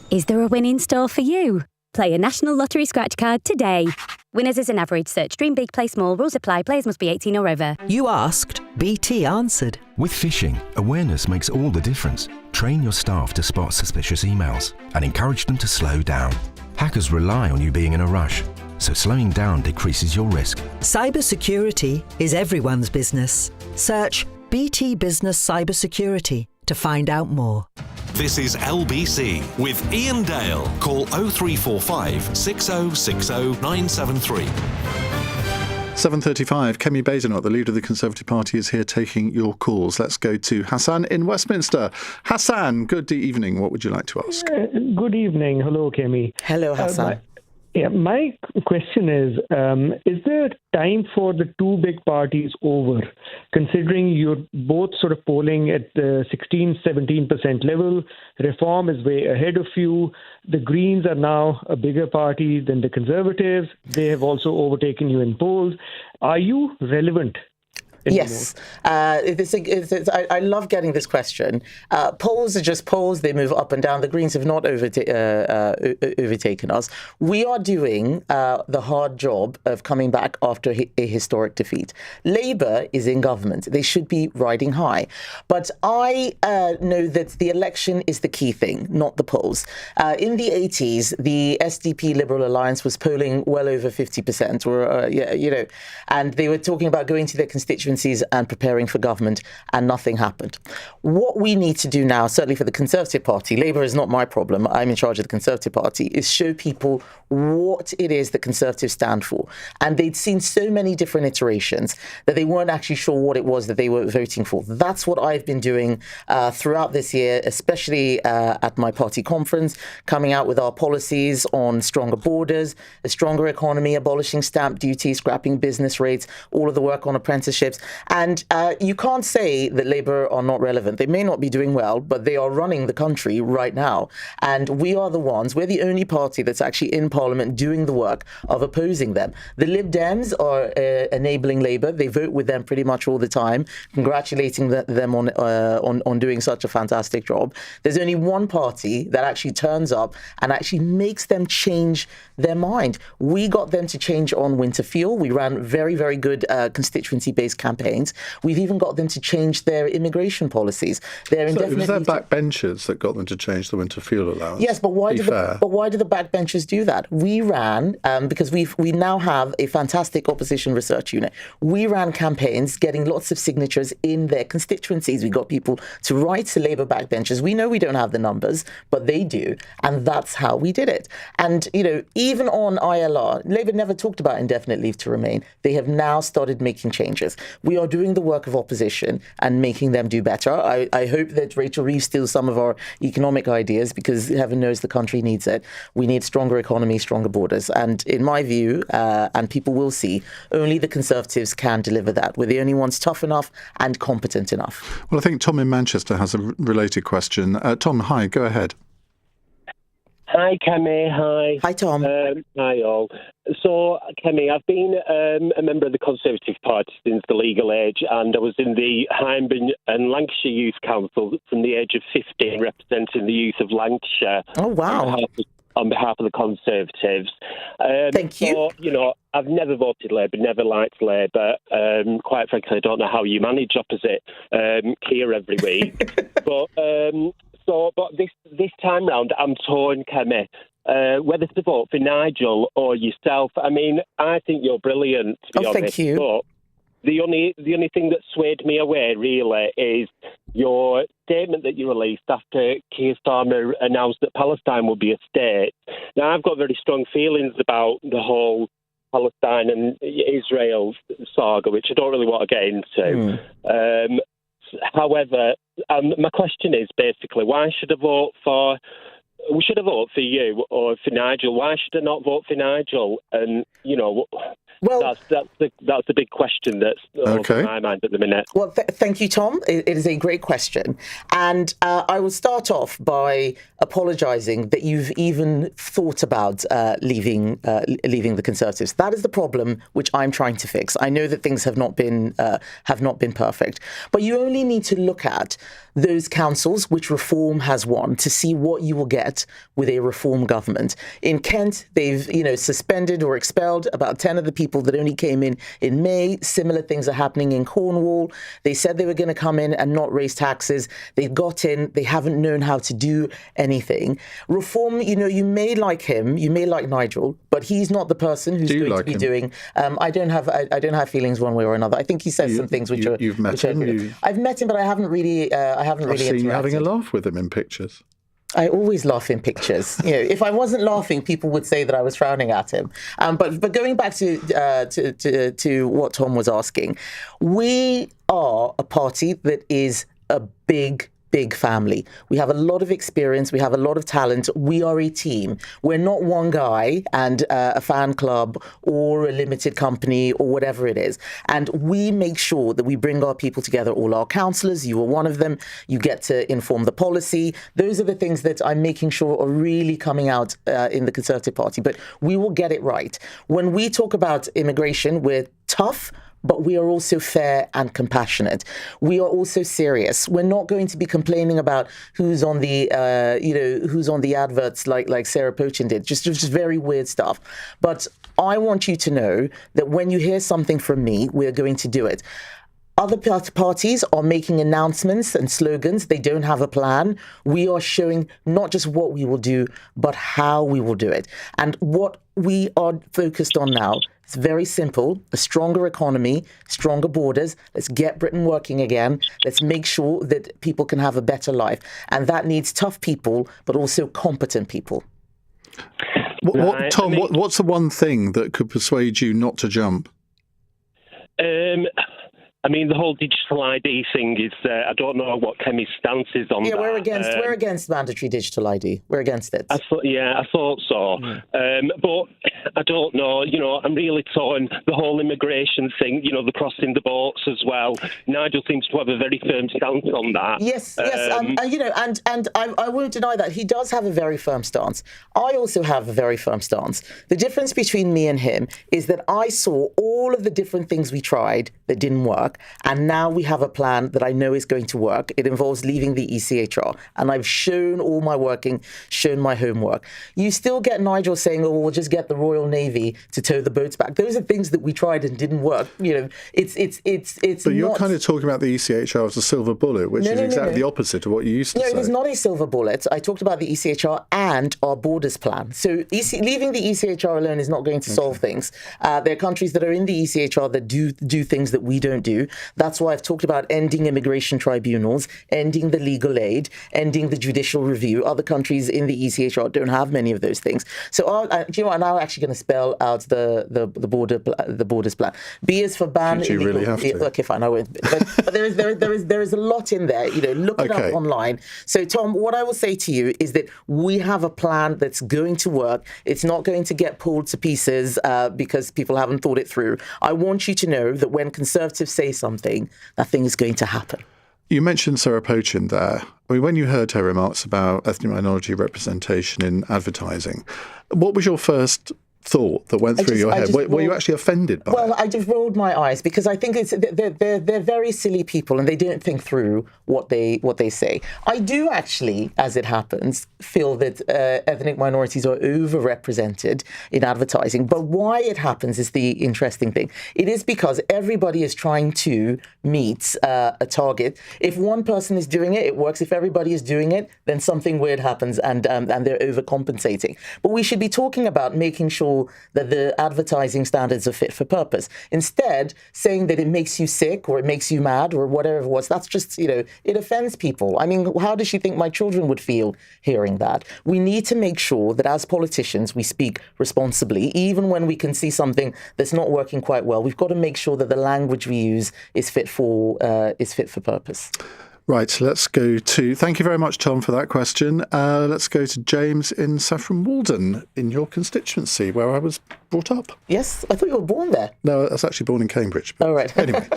Is there a win in store for you? Play a National Lottery scratch card today. Winners is an average. Search Dream Big, Play Small. Rules apply. Players must be 18 or over. You asked, BT answered. With phishing, awareness makes all the difference. Train your staff to spot suspicious emails and encourage them to slow down. Hackers rely on you being in a rush, so slowing down decreases your risk. Cybersecurity is everyone's business. Search BT Business Cybersecurity to find out more. This is LBC with Iain Dale. Call 0345 6060 973. 7:35. Kemi Badenoch, the leader of the Conservative Party, is here taking your calls. Let's go to Hassan in Westminster. Hassan, good evening. What would you like to ask? Good evening. Hello, Kemi. Hello, Hassan. My question is there time for the two big parties over, considering you're both sort of polling at the 16-17% level? Reform is way ahead of you. The Greens are now a bigger party than the Conservatives. They have also overtaken you in polls. Are you relevant? Yes. I love getting this question. Polls are just polls. They move up and down. The Greens have not overtaken us. We are doing the hard job of coming back after a historic defeat. Labour is in government. They should be riding high. But I know that the election is the key thing, not the polls. In the 80s, the SDP Liberal Alliance was polling well over 50%, and they were talking about going to their constituencies and preparing for government, and nothing happened. What we need to do now, certainly for the Conservative Party, Labour is not my problem, I'm in charge of the Conservative Party, is show people what it is that Conservatives stand for. And they'd seen so many different iterations that they weren't actually sure what it was that they were voting for. That's what I've been doing throughout this year, especially at my party conference, coming out with our policies on stronger borders, a stronger economy, abolishing stamp duty, scrapping business rates, all of the work on apprenticeships. And you can't say that Labour are not relevant. They may not be doing well, but they are running the country right now. And we are the ones, we're the only party that's actually in Parliament doing the work of opposing them. The Lib Dems are enabling Labour. They vote with them pretty much all the time, congratulating them on doing such a fantastic job. There's only one party that actually turns up and actually makes them change their mind. We got them to change on winter fuel. We ran very, very good constituency-based campaigns. We've even got them to change their immigration policies. It was their backbenchers that got them to change the winter fuel allowance. Yes, but why do the backbenchers do that? We ran, because we now have a fantastic opposition research unit. We ran campaigns getting lots of signatures in their constituencies. We got people to write to Labour backbenchers. We know we don't have the numbers, but they do. And that's how we did it. And, even on ILR, Labour never talked about indefinite leave to remain. They have now started making changes. We are doing the work of opposition and making them do better. I hope that Rachel Reeves steals some of our economic ideas, because heaven knows the country needs it. We need stronger economy, stronger borders. And in my view, and people will see, only the Conservatives can deliver that. We're the only ones tough enough and competent enough. Well, I think Tom in Manchester has a related question. Tom, hi, go ahead. Hi, Kemi. Hi. Hi, Tom. Hi, all. So, Kemi, I've been a member of the Conservative Party since the legal age, and I was in the Hyndburn and Lancashire Youth Council from the age of 15, representing the youth of Lancashire. Oh, wow. On behalf of the Conservatives. Thank you. So, I've never voted Labour, never liked Labour. Quite frankly, I don't know how you manage opposite Keir every week. But... But this time round, I'm torn, Kemi, whether to vote for Nigel or yourself. I mean, I think you're brilliant, to be honest. Thank you. But the only thing that swayed me away, really, is your statement that you released after Keir Starmer announced that Palestine would be a state. Now, I've got very strong feelings about the whole Palestine and Israel saga, which I don't really want to get into. However, my question is basically, why should I vote for? We should have voted for you or for Nigel. Why should I not vote for Nigel? And well, that's the big question that's on my mind at the minute. Well, thank you, Tom. It is a great question, and I will start off by apologising that you've even thought about leaving the Conservatives. That is the problem which I'm trying to fix. I know that things have not been perfect, but you only need to look at those councils which Reform has won to see what you will get with a Reform government. In Kent, they've suspended or expelled about 10 of the people that only came in May. Similar things are happening in Cornwall. They said they were going to come in and not raise taxes. They got in. They haven't known how to do anything. Reform, you may like him, you may like Nigel, but he's not the person who's going to be doing. I don't have feelings one way or another. I think he says some things which are. You've met him. I've met him, but I haven't really. I've seen you having a laugh with him in pictures. I always laugh in pictures. If I wasn't laughing, people would say that I was frowning at him. But going back to what Tom was asking, we are a party that is a big family. We have a lot of experience. We have a lot of talent. We are a team. We're not one guy and a fan club or a limited company or whatever it is. And we make sure that we bring our people together, all our councillors. You are one of them. You get to inform the policy. Those are the things that I'm making sure are really coming out in the Conservative Party. But we will get it right. When we talk about immigration, we're tough, but we are also fair and compassionate. We are also serious. We're not going to be complaining about who's on the adverts like Sarah Pochin did. Just very weird stuff. But I want you to know that when you hear something from me, we're going to do it. Other parties are making announcements and slogans. They don't have a plan. We are showing not just what we will do, but how we will do it. And what we are focused on now, it's very simple: a stronger economy, stronger borders. Let's get Britain working again. Let's make sure that people can have a better life. And that needs tough people, but also competent people. Tom, what's the one thing that could persuade you not to jump? I mean, the whole digital ID thing is, I don't know what Kemi's stance is on that. Yeah, we're against mandatory digital ID. We're against it. I thought so. But I don't know, I'm really torn. The whole immigration thing, the crossing the boats as well. Nigel seems to have a very firm stance on that. Yes. And I won't deny that. He does have a very firm stance. I also have a very firm stance. The difference between me and him is that I saw all of the different things we tried that didn't work. And now we have a plan that I know is going to work. It involves leaving the ECHR. And I've shown all my working, shown my homework. You still get Nigel saying, we'll just get the Royal Navy to tow the boats back. Those are things that we tried and didn't work. It's But you're kind of talking about the ECHR as a silver bullet, which is exactly the opposite of what you used to say. No, it is not a silver bullet. I talked about the ECHR and our borders plan. So leaving the ECHR alone is not going to solve things. There are countries that are in the ECHR that do things that we don't do. That's why I've talked about ending immigration tribunals, ending the legal aid, ending the judicial review. Other countries in the ECHR don't have many of those things. So, I'm now actually going to spell out the borders plan. B is for ban. Do you really have to? Okay, fine, I won't. But there is a lot in there. Look it up online. So, Tom, what I will say to you is that we have a plan that's going to work. It's not going to get pulled to pieces because people haven't thought it through. I want you to know that when Conservatives say something, that thing is going to happen. You mentioned Sarah Pochin there. I mean, when you heard her remarks about ethnic minority representation in advertising, what was your first thought that went through your head? Were you actually offended by it? Well, I just rolled my eyes because I think they're very silly people and they don't think through what they say. I do actually, as it happens, feel that ethnic minorities are overrepresented in advertising. But why it happens is the interesting thing. It is because everybody is trying to meet a target. If one person is doing it, it works. If everybody is doing it, then something weird happens and they're overcompensating. But we should be talking about making sure that the advertising standards are fit for purpose. Instead, saying that it makes you sick or it makes you mad or whatever it was, that's just, it offends people. I mean, how does she think my children would feel hearing that? We need to make sure that as politicians, we speak responsibly. Even when we can see something that's not working quite well, we've got to make sure that the language we use is fit for purpose. Right, let's go to... Thank you very much, Tom, for that question. Let's go to James in Saffron Walden, in your constituency, where I was brought up. Yes, I thought you were born there. No, I was actually born in Cambridge. Oh, right. Anyway,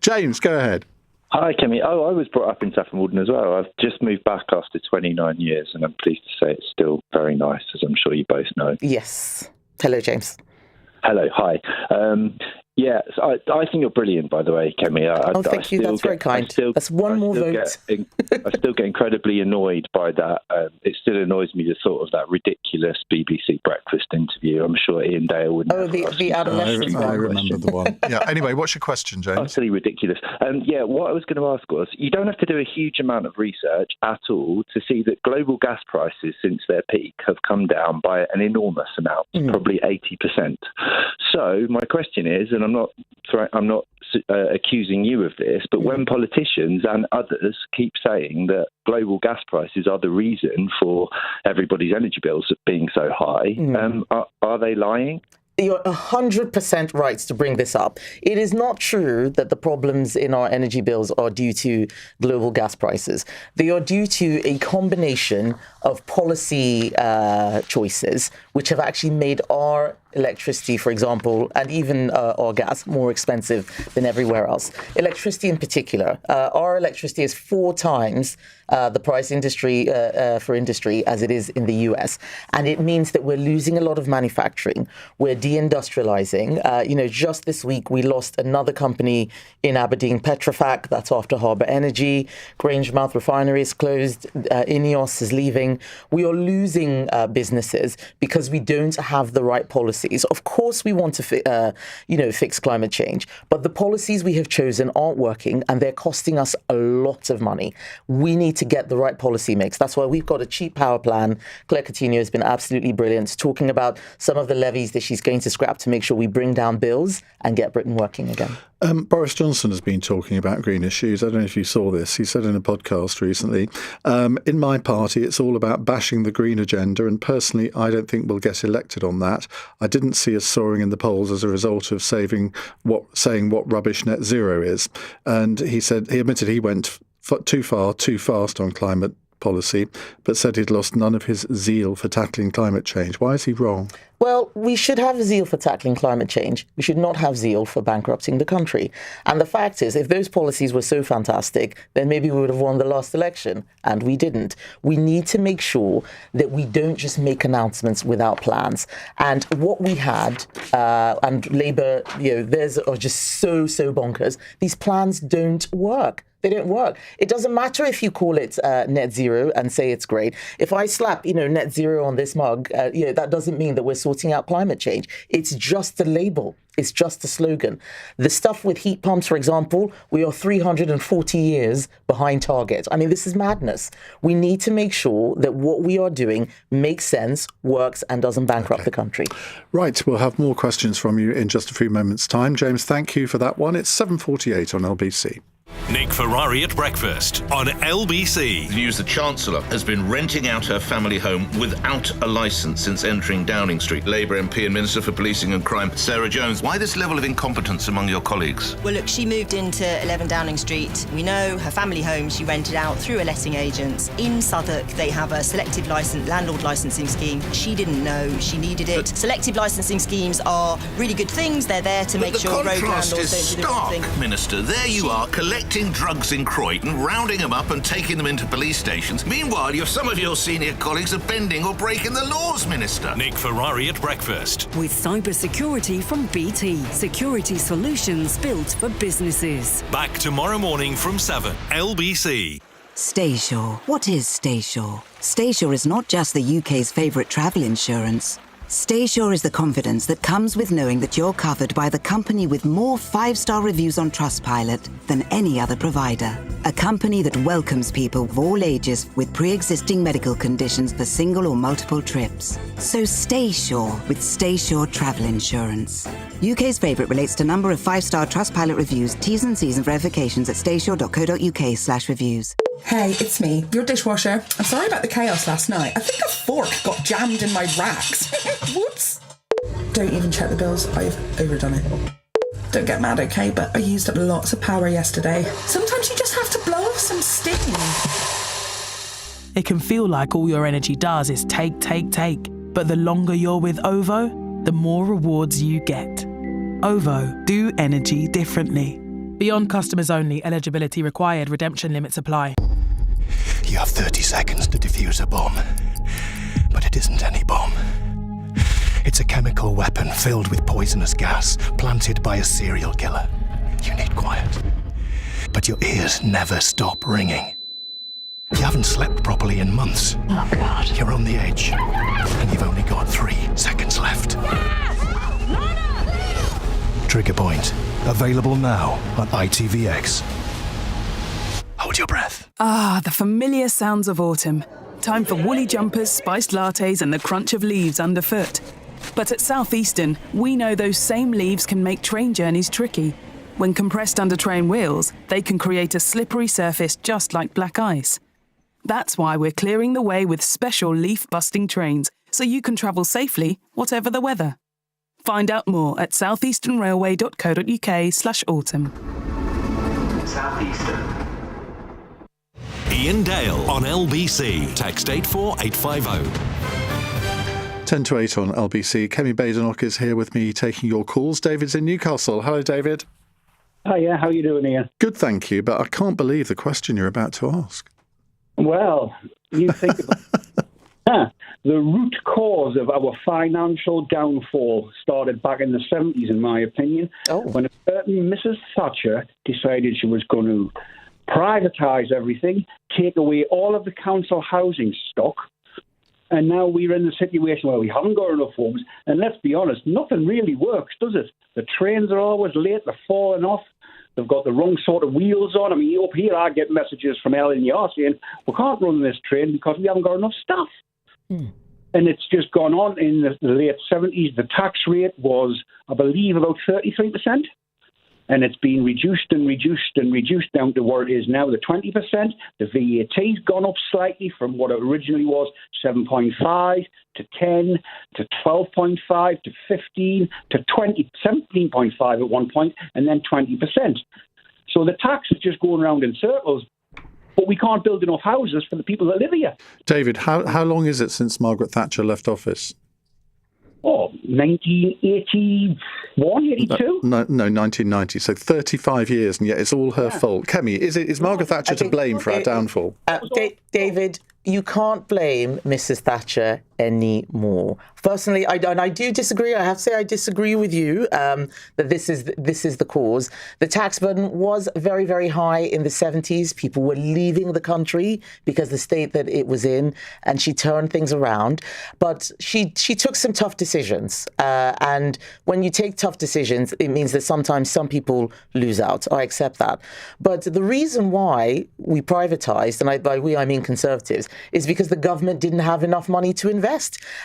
James, go ahead. Hi, Kemi. I was brought up in Saffron Walden as well. I've just moved back after 29 years, and I'm pleased to say it's still very nice, as I'm sure you both know. Yes. Hello, James. Hello, hi. Yeah, so I think you're brilliant, by the way, Kemi. Thank you. That's very kind. That's one more vote. I still get incredibly annoyed by that. It still annoys me, the thought of that ridiculous BBC breakfast interview. I'm sure Iain Dale would. Oh, the adolescent one. I remember the one. Yeah. Anyway, what's your question, James? Utterly ridiculous. What I was going to ask was, you don't have to do a huge amount of research at all to see that global gas prices since their peak have come down by an enormous amount, probably 80%. So my question is, and I'm not accusing you of this, but when politicians and others keep saying that global gas prices are the reason for everybody's energy bills being so high, are they lying? You're 100% right to bring this up. It is not true that the problems in our energy bills are due to global gas prices. They are due to a combination of policy choices, which have actually made our electricity, for example, and even our gas more expensive than everywhere else. Electricity in particular. Our electricity is 4 times the price for industry as it is in the US. And it means that we're losing a lot of manufacturing. We're deindustrializing. Just this week, we lost another company in Aberdeen, Petrofac, that's after Harbour Energy. Grangemouth Refinery is closed. INEOS is leaving. We are losing businesses because we don't have the right policies. Of course, we want to fix climate change, but the policies we have chosen aren't working and they're costing us a lot of money. We need to get the right policy mix. That's why we've got a cheap power plan. Claire Coutinho has been absolutely brilliant, talking about some of the levies that she's going to scrap to make sure we bring down bills and get Britain working again. Boris Johnson has been talking about green issues. I don't know if you saw this. He said in a podcast recently, in my party, it's all about bashing the green agenda. And personally, I don't think we'll get elected on that. I didn't see us soaring in the polls as a result of saying what rubbish net zero is. And he admitted he went too far, too fast on climate policy, but said he'd lost none of his zeal for tackling climate change. Why is he wrong? Well, we should have zeal for tackling climate change. We should not have zeal for bankrupting the country. And the fact is, if those policies were so fantastic, then maybe we would have won the last election, and we didn't. We need to make sure that we don't just make announcements without plans. And what we had, and Labour, theirs are just so bonkers. These plans don't work. They don't work. It doesn't matter if you call it net zero and say it's great. If I slap, net zero on this mug, that doesn't mean that we're sorting out climate change. It's just a label. It's just a slogan. The stuff with heat pumps, for example, we are 340 years behind target. I mean, this is madness. We need to make sure that what we are doing makes sense, works, and doesn't bankrupt the country. Right. We'll have more questions from you in just a few moments' time. James, thank you for that one. It's 7:48 on LBC. Nick Ferrari at breakfast on LBC. News: the Chancellor has been renting out her family home without a licence since entering Downing Street. Labour MP and Minister for Policing and Crime, Sarah Jones. Why this level of incompetence among your colleagues? Well, look, she moved into 11 Downing Street. We know her family home she rented out through a letting agent. In Southwark, they have a selective landlord licensing scheme. She didn't know she needed it. Selective licensing schemes are really good things. They're there to make sure rogue landlords don't do the wrong thing. Minister, there you are, collective detecting drugs in Croydon, rounding them up and taking them into police stations. Meanwhile, some of your senior colleagues are bending or breaking the laws, Minister. Nick Ferrari at breakfast. With cybersecurity from BT. Security solutions built for businesses. Back tomorrow morning from 7. LBC. Staysure. What is Staysure? Staysure is not just the UK's favourite travel insurance. Staysure is the confidence that comes with knowing that you're covered by the company with more 5-star reviews on Trustpilot than any other provider. A company that welcomes people of all ages with pre-existing medical conditions for single or multiple trips. So Staysure with Staysure Travel Insurance. UK's favourite relates to number of 5-star Trustpilot reviews, T's and C's and verifications at staysure.co.uk/reviews. Hey, it's me, your dishwasher. I'm sorry about the chaos last night. I think a fork got jammed in my racks. Whoops. Don't even check the bills. I've overdone it. Don't get mad, okay? But I used up lots of power yesterday. Sometimes you just have to blow off some steam. It can feel like all your energy does is take. But the longer you're with OVO, the more rewards you get. OVO, do energy differently. Beyond customers only, eligibility required, redemption limits apply. You have 30 seconds to defuse a bomb. But it isn't any bomb. It's a chemical weapon filled with poisonous gas, planted by a serial killer. You need quiet. But your ears never stop ringing. You haven't slept properly in months. Oh, God. You're on the edge. And you've only got 3 seconds left. Trigger Point. Available now on ITVX. Hold your breath. Ah, the familiar sounds of autumn. Time for woolly jumpers, spiced lattes and the crunch of leaves underfoot. But at Southeastern, we know those same leaves can make train journeys tricky. When compressed under train wheels, they can create a slippery surface just like black ice. That's why we're clearing the way with special leaf-busting trains, so you can travel safely, whatever the weather. Find out more at southeasternrailway.co.uk/autumn. Southeastern. Iain Dale on LBC. Text 84850. 10 to 8 on LBC. Kemi Badenoch is here with me taking your calls. David's in Newcastle. Hello, David. Hiya, how are you doing, Ian? Good, thank you, but I can't believe the question you're about to ask. Well, you think about the root cause of our financial downfall started back in the 70s, in my opinion, when a certain Mrs. Thatcher decided she was going to privatise everything, take away all of the council housing stock, and now we're in the situation where we haven't got enough homes, and let's be honest, nothing really works, does it? The trains are always late, they're falling off, they've got the wrong sort of wheels on. I mean, up here I get messages from LNER saying, we can't run this train because we haven't got enough staff. And it's just gone on. In the late 70s, the tax rate was, I believe, about 33%. And it's been reduced down to where it is now, the 20%. The VAT's gone up slightly from what it originally was, 7.5 to 10 to 12.5 to 15 to 20, 17.5 at one point, and then 20%. So the tax is just going around in circles. But we can't build enough houses for the people that live here. David, how long is it since Margaret Thatcher left office? 1981, 82? No, 1990. So 35 years, and yet it's all her fault. Kemi, is Margaret Thatcher to blame for our downfall? David, you can't blame Mrs. Thatcher anymore. Personally, I do disagree. I have to say I disagree with you that this is the cause. The tax burden was very, very high in the 70s. People were leaving the country because the state that it was in, and she turned things around. But she took some tough decisions. And when you take tough decisions, it means that sometimes some people lose out. I accept that. But the reason why we privatised, and by we I mean Conservatives, is because the government didn't have enough money to invest.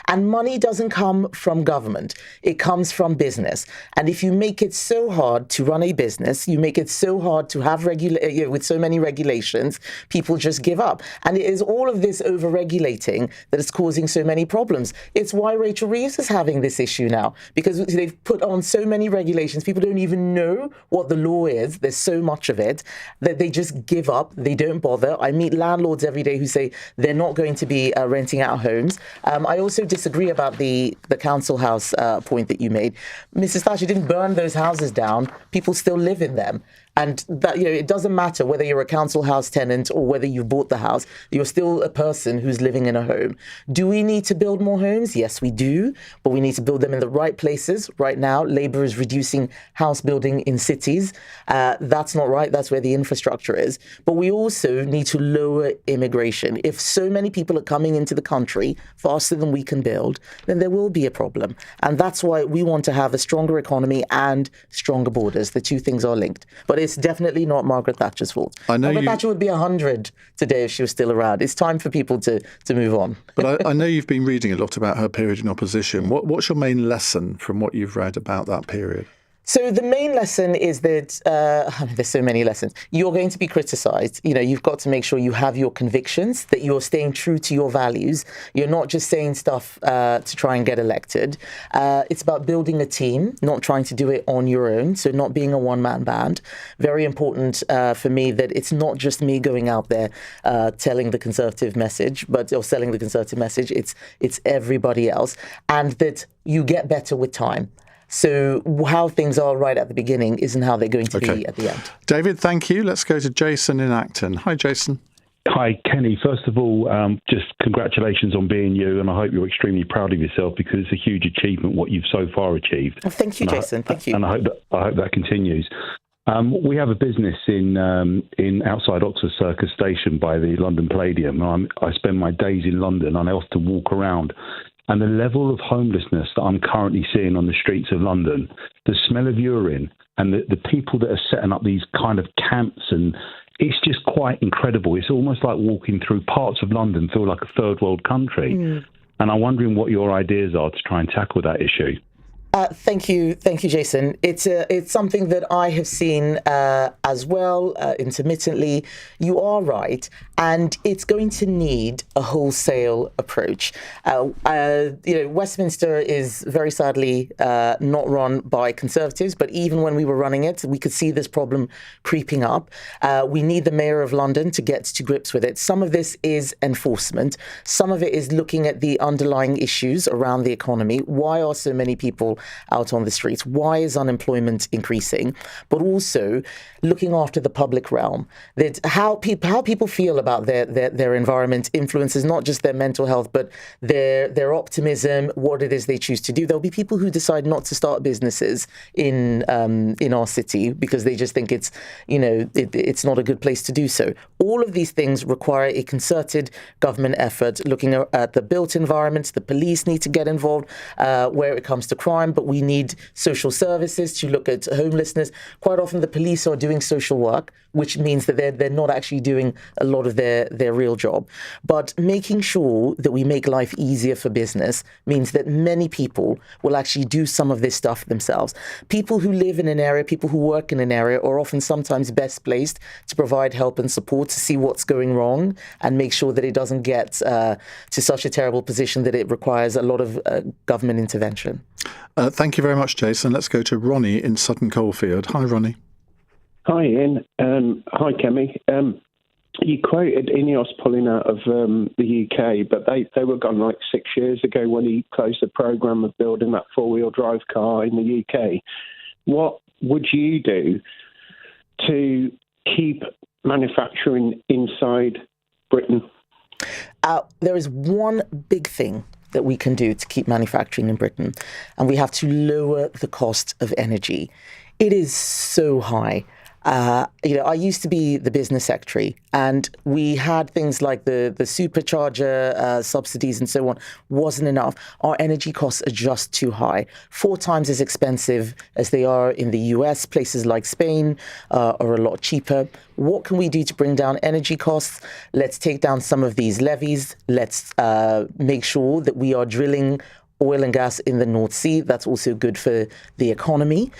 And money doesn't come from government. It comes from business. And if you make it so hard to run a business, you make it so hard to have with so many regulations, people just give up. And it is all of this over-regulating that is causing so many problems. It's why Rachel Reeves is having this issue now, because they've put on so many regulations. People don't even know what the law is. There's so much of it that they just give up. They don't bother. I meet landlords every day who say they're not going to be renting out homes. I also disagree about the council house point that you made. Mrs. Thatcher didn't burn those houses down. People still live in them. And that, it doesn't matter whether you're a council house tenant or whether you bought the house, you're still a person who's living in a home. Do we need to build more homes? Yes, we do, but we need to build them in the right places. Right now, Labour is reducing house building in cities. That's not right. That's where the infrastructure is. But we also need to lower immigration. If so many people are coming into the country faster than we can build, then there will be a problem. And that's why we want to have a stronger economy and stronger borders. The two things are linked. But it's definitely not Margaret Thatcher's fault. Margaret Thatcher would be 100 today if she was still around. It's time for people to move on. But I know you've been reading a lot about her period in opposition. What's your main lesson from what you've read about that period? So the main lesson is that there's so many lessons. You're going to be criticised. You've got to make sure you have your convictions, that you're staying true to your values. You're not just saying stuff to try and get elected. It's about building a team, not trying to do it on your own. So not being a one-man band. Very important for me that it's not just me going out there telling the Conservative message, or selling the Conservative message. It's everybody else, and that you get better with time. So how things are right at the beginning isn't how they're going to be at the end. David, thank you. Let's go to Jason in Acton. Hi, Jason. Hi, Kenny. First of all, just congratulations on being you, and I hope you're extremely proud of yourself because it's a huge achievement what you've so far achieved. Oh, thank you, Jason. Thank you. And I hope that continues. We have a business in outside Oxford Circus Station by the London Palladium. I spend my days in London, and I often walk around. And the level of homelessness that I'm currently seeing on the streets of London, the smell of urine, and the people that are setting up these kind of camps, and it's just quite incredible. It's almost like walking through parts of London feel like a third world country. And I'm wondering what your ideas are to try and tackle that issue. Thank you, Jason. It's something that I have seen as well, intermittently. You are right, and it's going to need a wholesale approach. Westminster is very sadly not run by Conservatives, but even when we were running it, we could see this problem creeping up. We need the Mayor of London to get to grips with it. Some of this is enforcement. Some of it is looking at the underlying issues around the economy. Why are so many people out on the streets? Why is unemployment increasing? But also looking after the public realm, that how people feel about their environment influences not just their mental health, but their optimism, what it is they choose to do. There'll be people who decide not to start businesses in our city because they just think it's not a good place to do so. All of these things require a concerted government effort, looking at the built environment. The police need to get involved where it comes to crime, but we need social services to look at homelessness. Quite often the police are doing social work, which means that they're not actually doing a lot of their real job. But making sure that we make life easier for business means that many people will actually do some of this stuff themselves. People who live in an area, people who work in an area are often sometimes best placed to provide help and support, to see what's going wrong and make sure that it doesn't get to such a terrible position that it requires a lot of government intervention. Thank you very much, Jason. Let's go to Ronnie in Sutton Coldfield. Hi, Ronnie. Hi, Ian. Hi, Kemi. You quoted Ineos pulling out of the UK, but they were gone like 6 years ago when he closed the programme of building that four-wheel drive car in the UK. What would you do to keep manufacturing inside Britain? There is one big thing that we can do to keep manufacturing in Britain, and we have to lower the cost of energy. It is so high. I used to be the business secretary, and we had things like the supercharger subsidies and so on wasn't enough. Our energy costs are just too high, 4 times as expensive as they are in the US. Places like Spain are a lot cheaper. What can we do to bring down energy costs? Let's take down some of these levies. Let's make sure that we are drilling oil and gas in the North Sea. That's also good for the economy.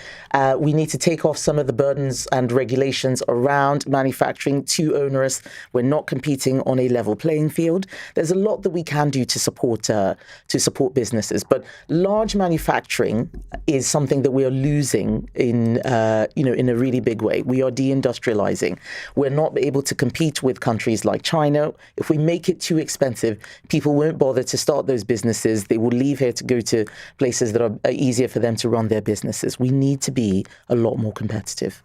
We need to take off some of the burdens and regulations around manufacturing, too onerous. We're not competing on a level playing field. There's a lot that we can do to support businesses, but large manufacturing is something that we are losing in a really big way. We are deindustrializing. We're not able to compete with countries like China. If we make it too expensive, people won't bother to start those businesses. They will leave here to go to places that are easier for them to run their businesses. We need to be a lot more competitive.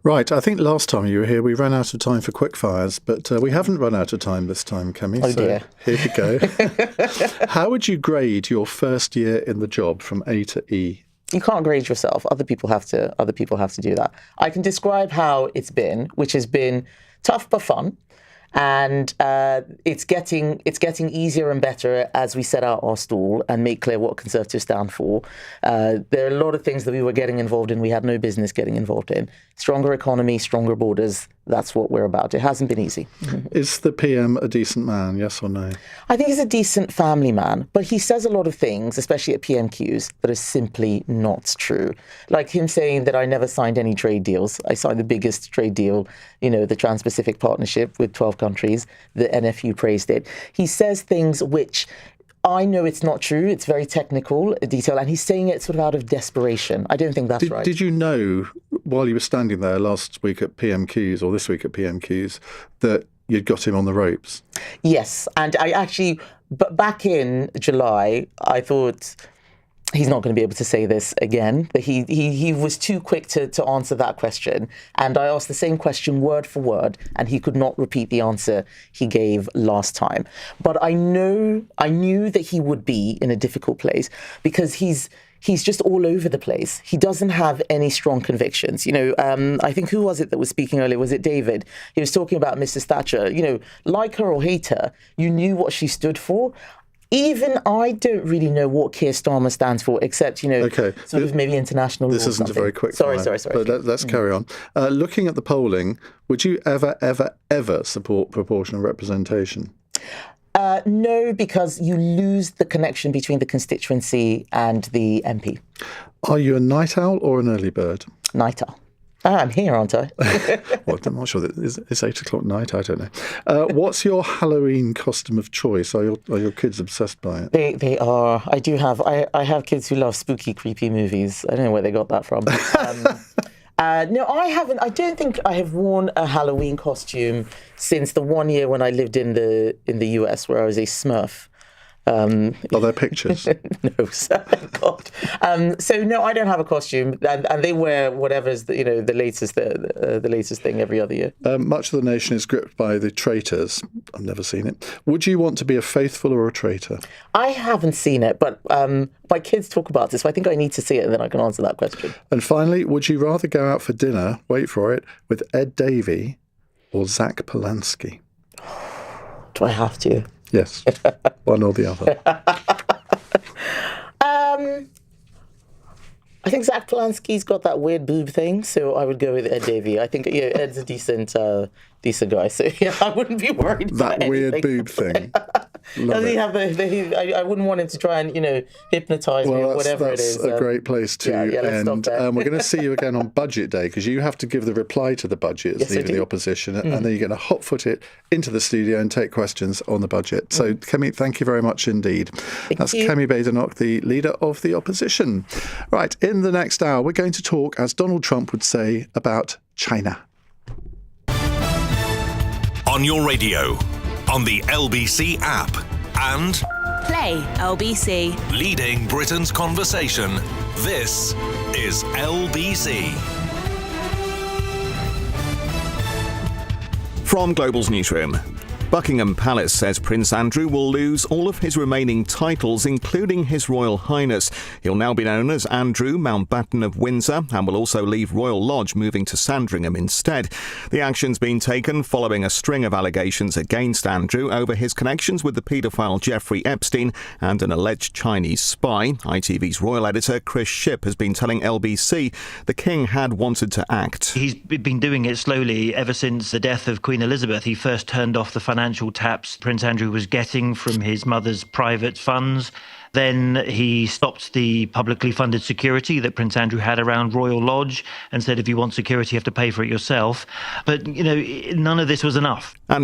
Right. I think last time you were here, we ran out of time for quickfires, but we haven't run out of time this time, Kemi. Oh, dear. Here we go. How would you grade your first year in the job from A to E? You can't grade yourself. Other people have to do that. I can describe how it's been, which has been tough but fun. And it's getting easier and better as we set out our stall and make clear what Conservatives stand for. There are a lot of things that we were getting involved in we had no business getting involved in. Stronger economy, stronger borders, that's what we're about. It hasn't been easy. Is the PM a decent man, yes or no? I think he's a decent family man, but he says a lot of things, especially at PMQs, that are simply not true. Like him saying that I never signed any trade deals. I signed the biggest trade deal, the Trans-Pacific Partnership with 12 countries. The NFU praised it. He says things which I know it's not true. It's very technical detail, and he's saying it sort of out of desperation. I don't think that's right. Did you know, while you were standing there last week at PMQs, or this week at PMQs, that you'd got him on the ropes? Yes, and I actually, but back in July, I thought he's not going to be able to say this again. But he was too quick to answer that question. And I asked the same question word for word, and he could not repeat the answer he gave last time. But I knew that he would be in a difficult place because he's just all over the place. He doesn't have any strong convictions. I think, who was it that was speaking earlier? Was it David? He was talking about Mrs. Thatcher. Like her or hate her, you knew what she stood for. Even I don't really know what Keir Starmer stands for, except, sort of maybe international law. This isn't a very quick Sorry. But let's carry on. Looking at the polling, would you ever support proportional representation? No, because you lose the connection between the constituency and the MP. Are you a night owl or an early bird? Night owl. I'm here, aren't I? Well, I'm not sure. It's 8 o'clock night. I don't know. What's your Halloween costume of choice? Are your kids obsessed by it? They are. I do have. I have kids who love spooky, creepy movies. I don't know where they got that from. No, I haven't. I don't think I have worn a Halloween costume since the 1 year when I lived in the US, where I was a Smurf. Are there pictures? No, thank God. So no, I don't have a costume, and they wear whatever's the latest thing every other year. Much of the nation is gripped by the traitors. I've never seen it. Would you want to be a faithful or a traitor? I haven't seen it, but my kids talk about this, so I think I need to see it, and then I can answer that question. And finally, would you rather go out for dinner? Wait for it, with Ed Davey or Zach Polanski? Do I have to? Yes, one or the other. I think Zach Polanski's got that weird boob thing, so I would go with Ed Davey. I think Ed's a decent guy, so I wouldn't be worried about that weird anything. boob thing. Does he have I wouldn't want him to try and hypnotise me or whatever it is. That's a great place to end. We're going to see you again on Budget Day, because you have to give the reply to the budget as Leader of the Opposition, and then you're going to hot-foot it into the studio and take questions on the budget. So, Kemi, thank you very much indeed. That's Kemi Badenoch, the Leader of the Opposition. Right, in the next hour, we're going to talk, as Donald Trump would say, about China. On your radio, on the LBC app, and Play LBC. Leading Britain's conversation. This is LBC. From Global's newsroom. Buckingham Palace says Prince Andrew will lose all of his remaining titles, including His Royal Highness. He'll now be known as Andrew Mountbatten of Windsor and will also leave Royal Lodge, moving to Sandringham instead. The action's been taken following a string of allegations against Andrew over his connections with the paedophile Jeffrey Epstein and an alleged Chinese spy. ITV's royal editor Chris Shipp has been telling LBC the King had wanted to act. He's been doing it slowly ever since the death of Queen Elizabeth. He first turned off the financial taps Prince Andrew was getting from his mother's private funds. Then he stopped the publicly funded security that Prince Andrew had around Royal Lodge and said, if you want security, you have to pay for it yourself. But, none of this was enough.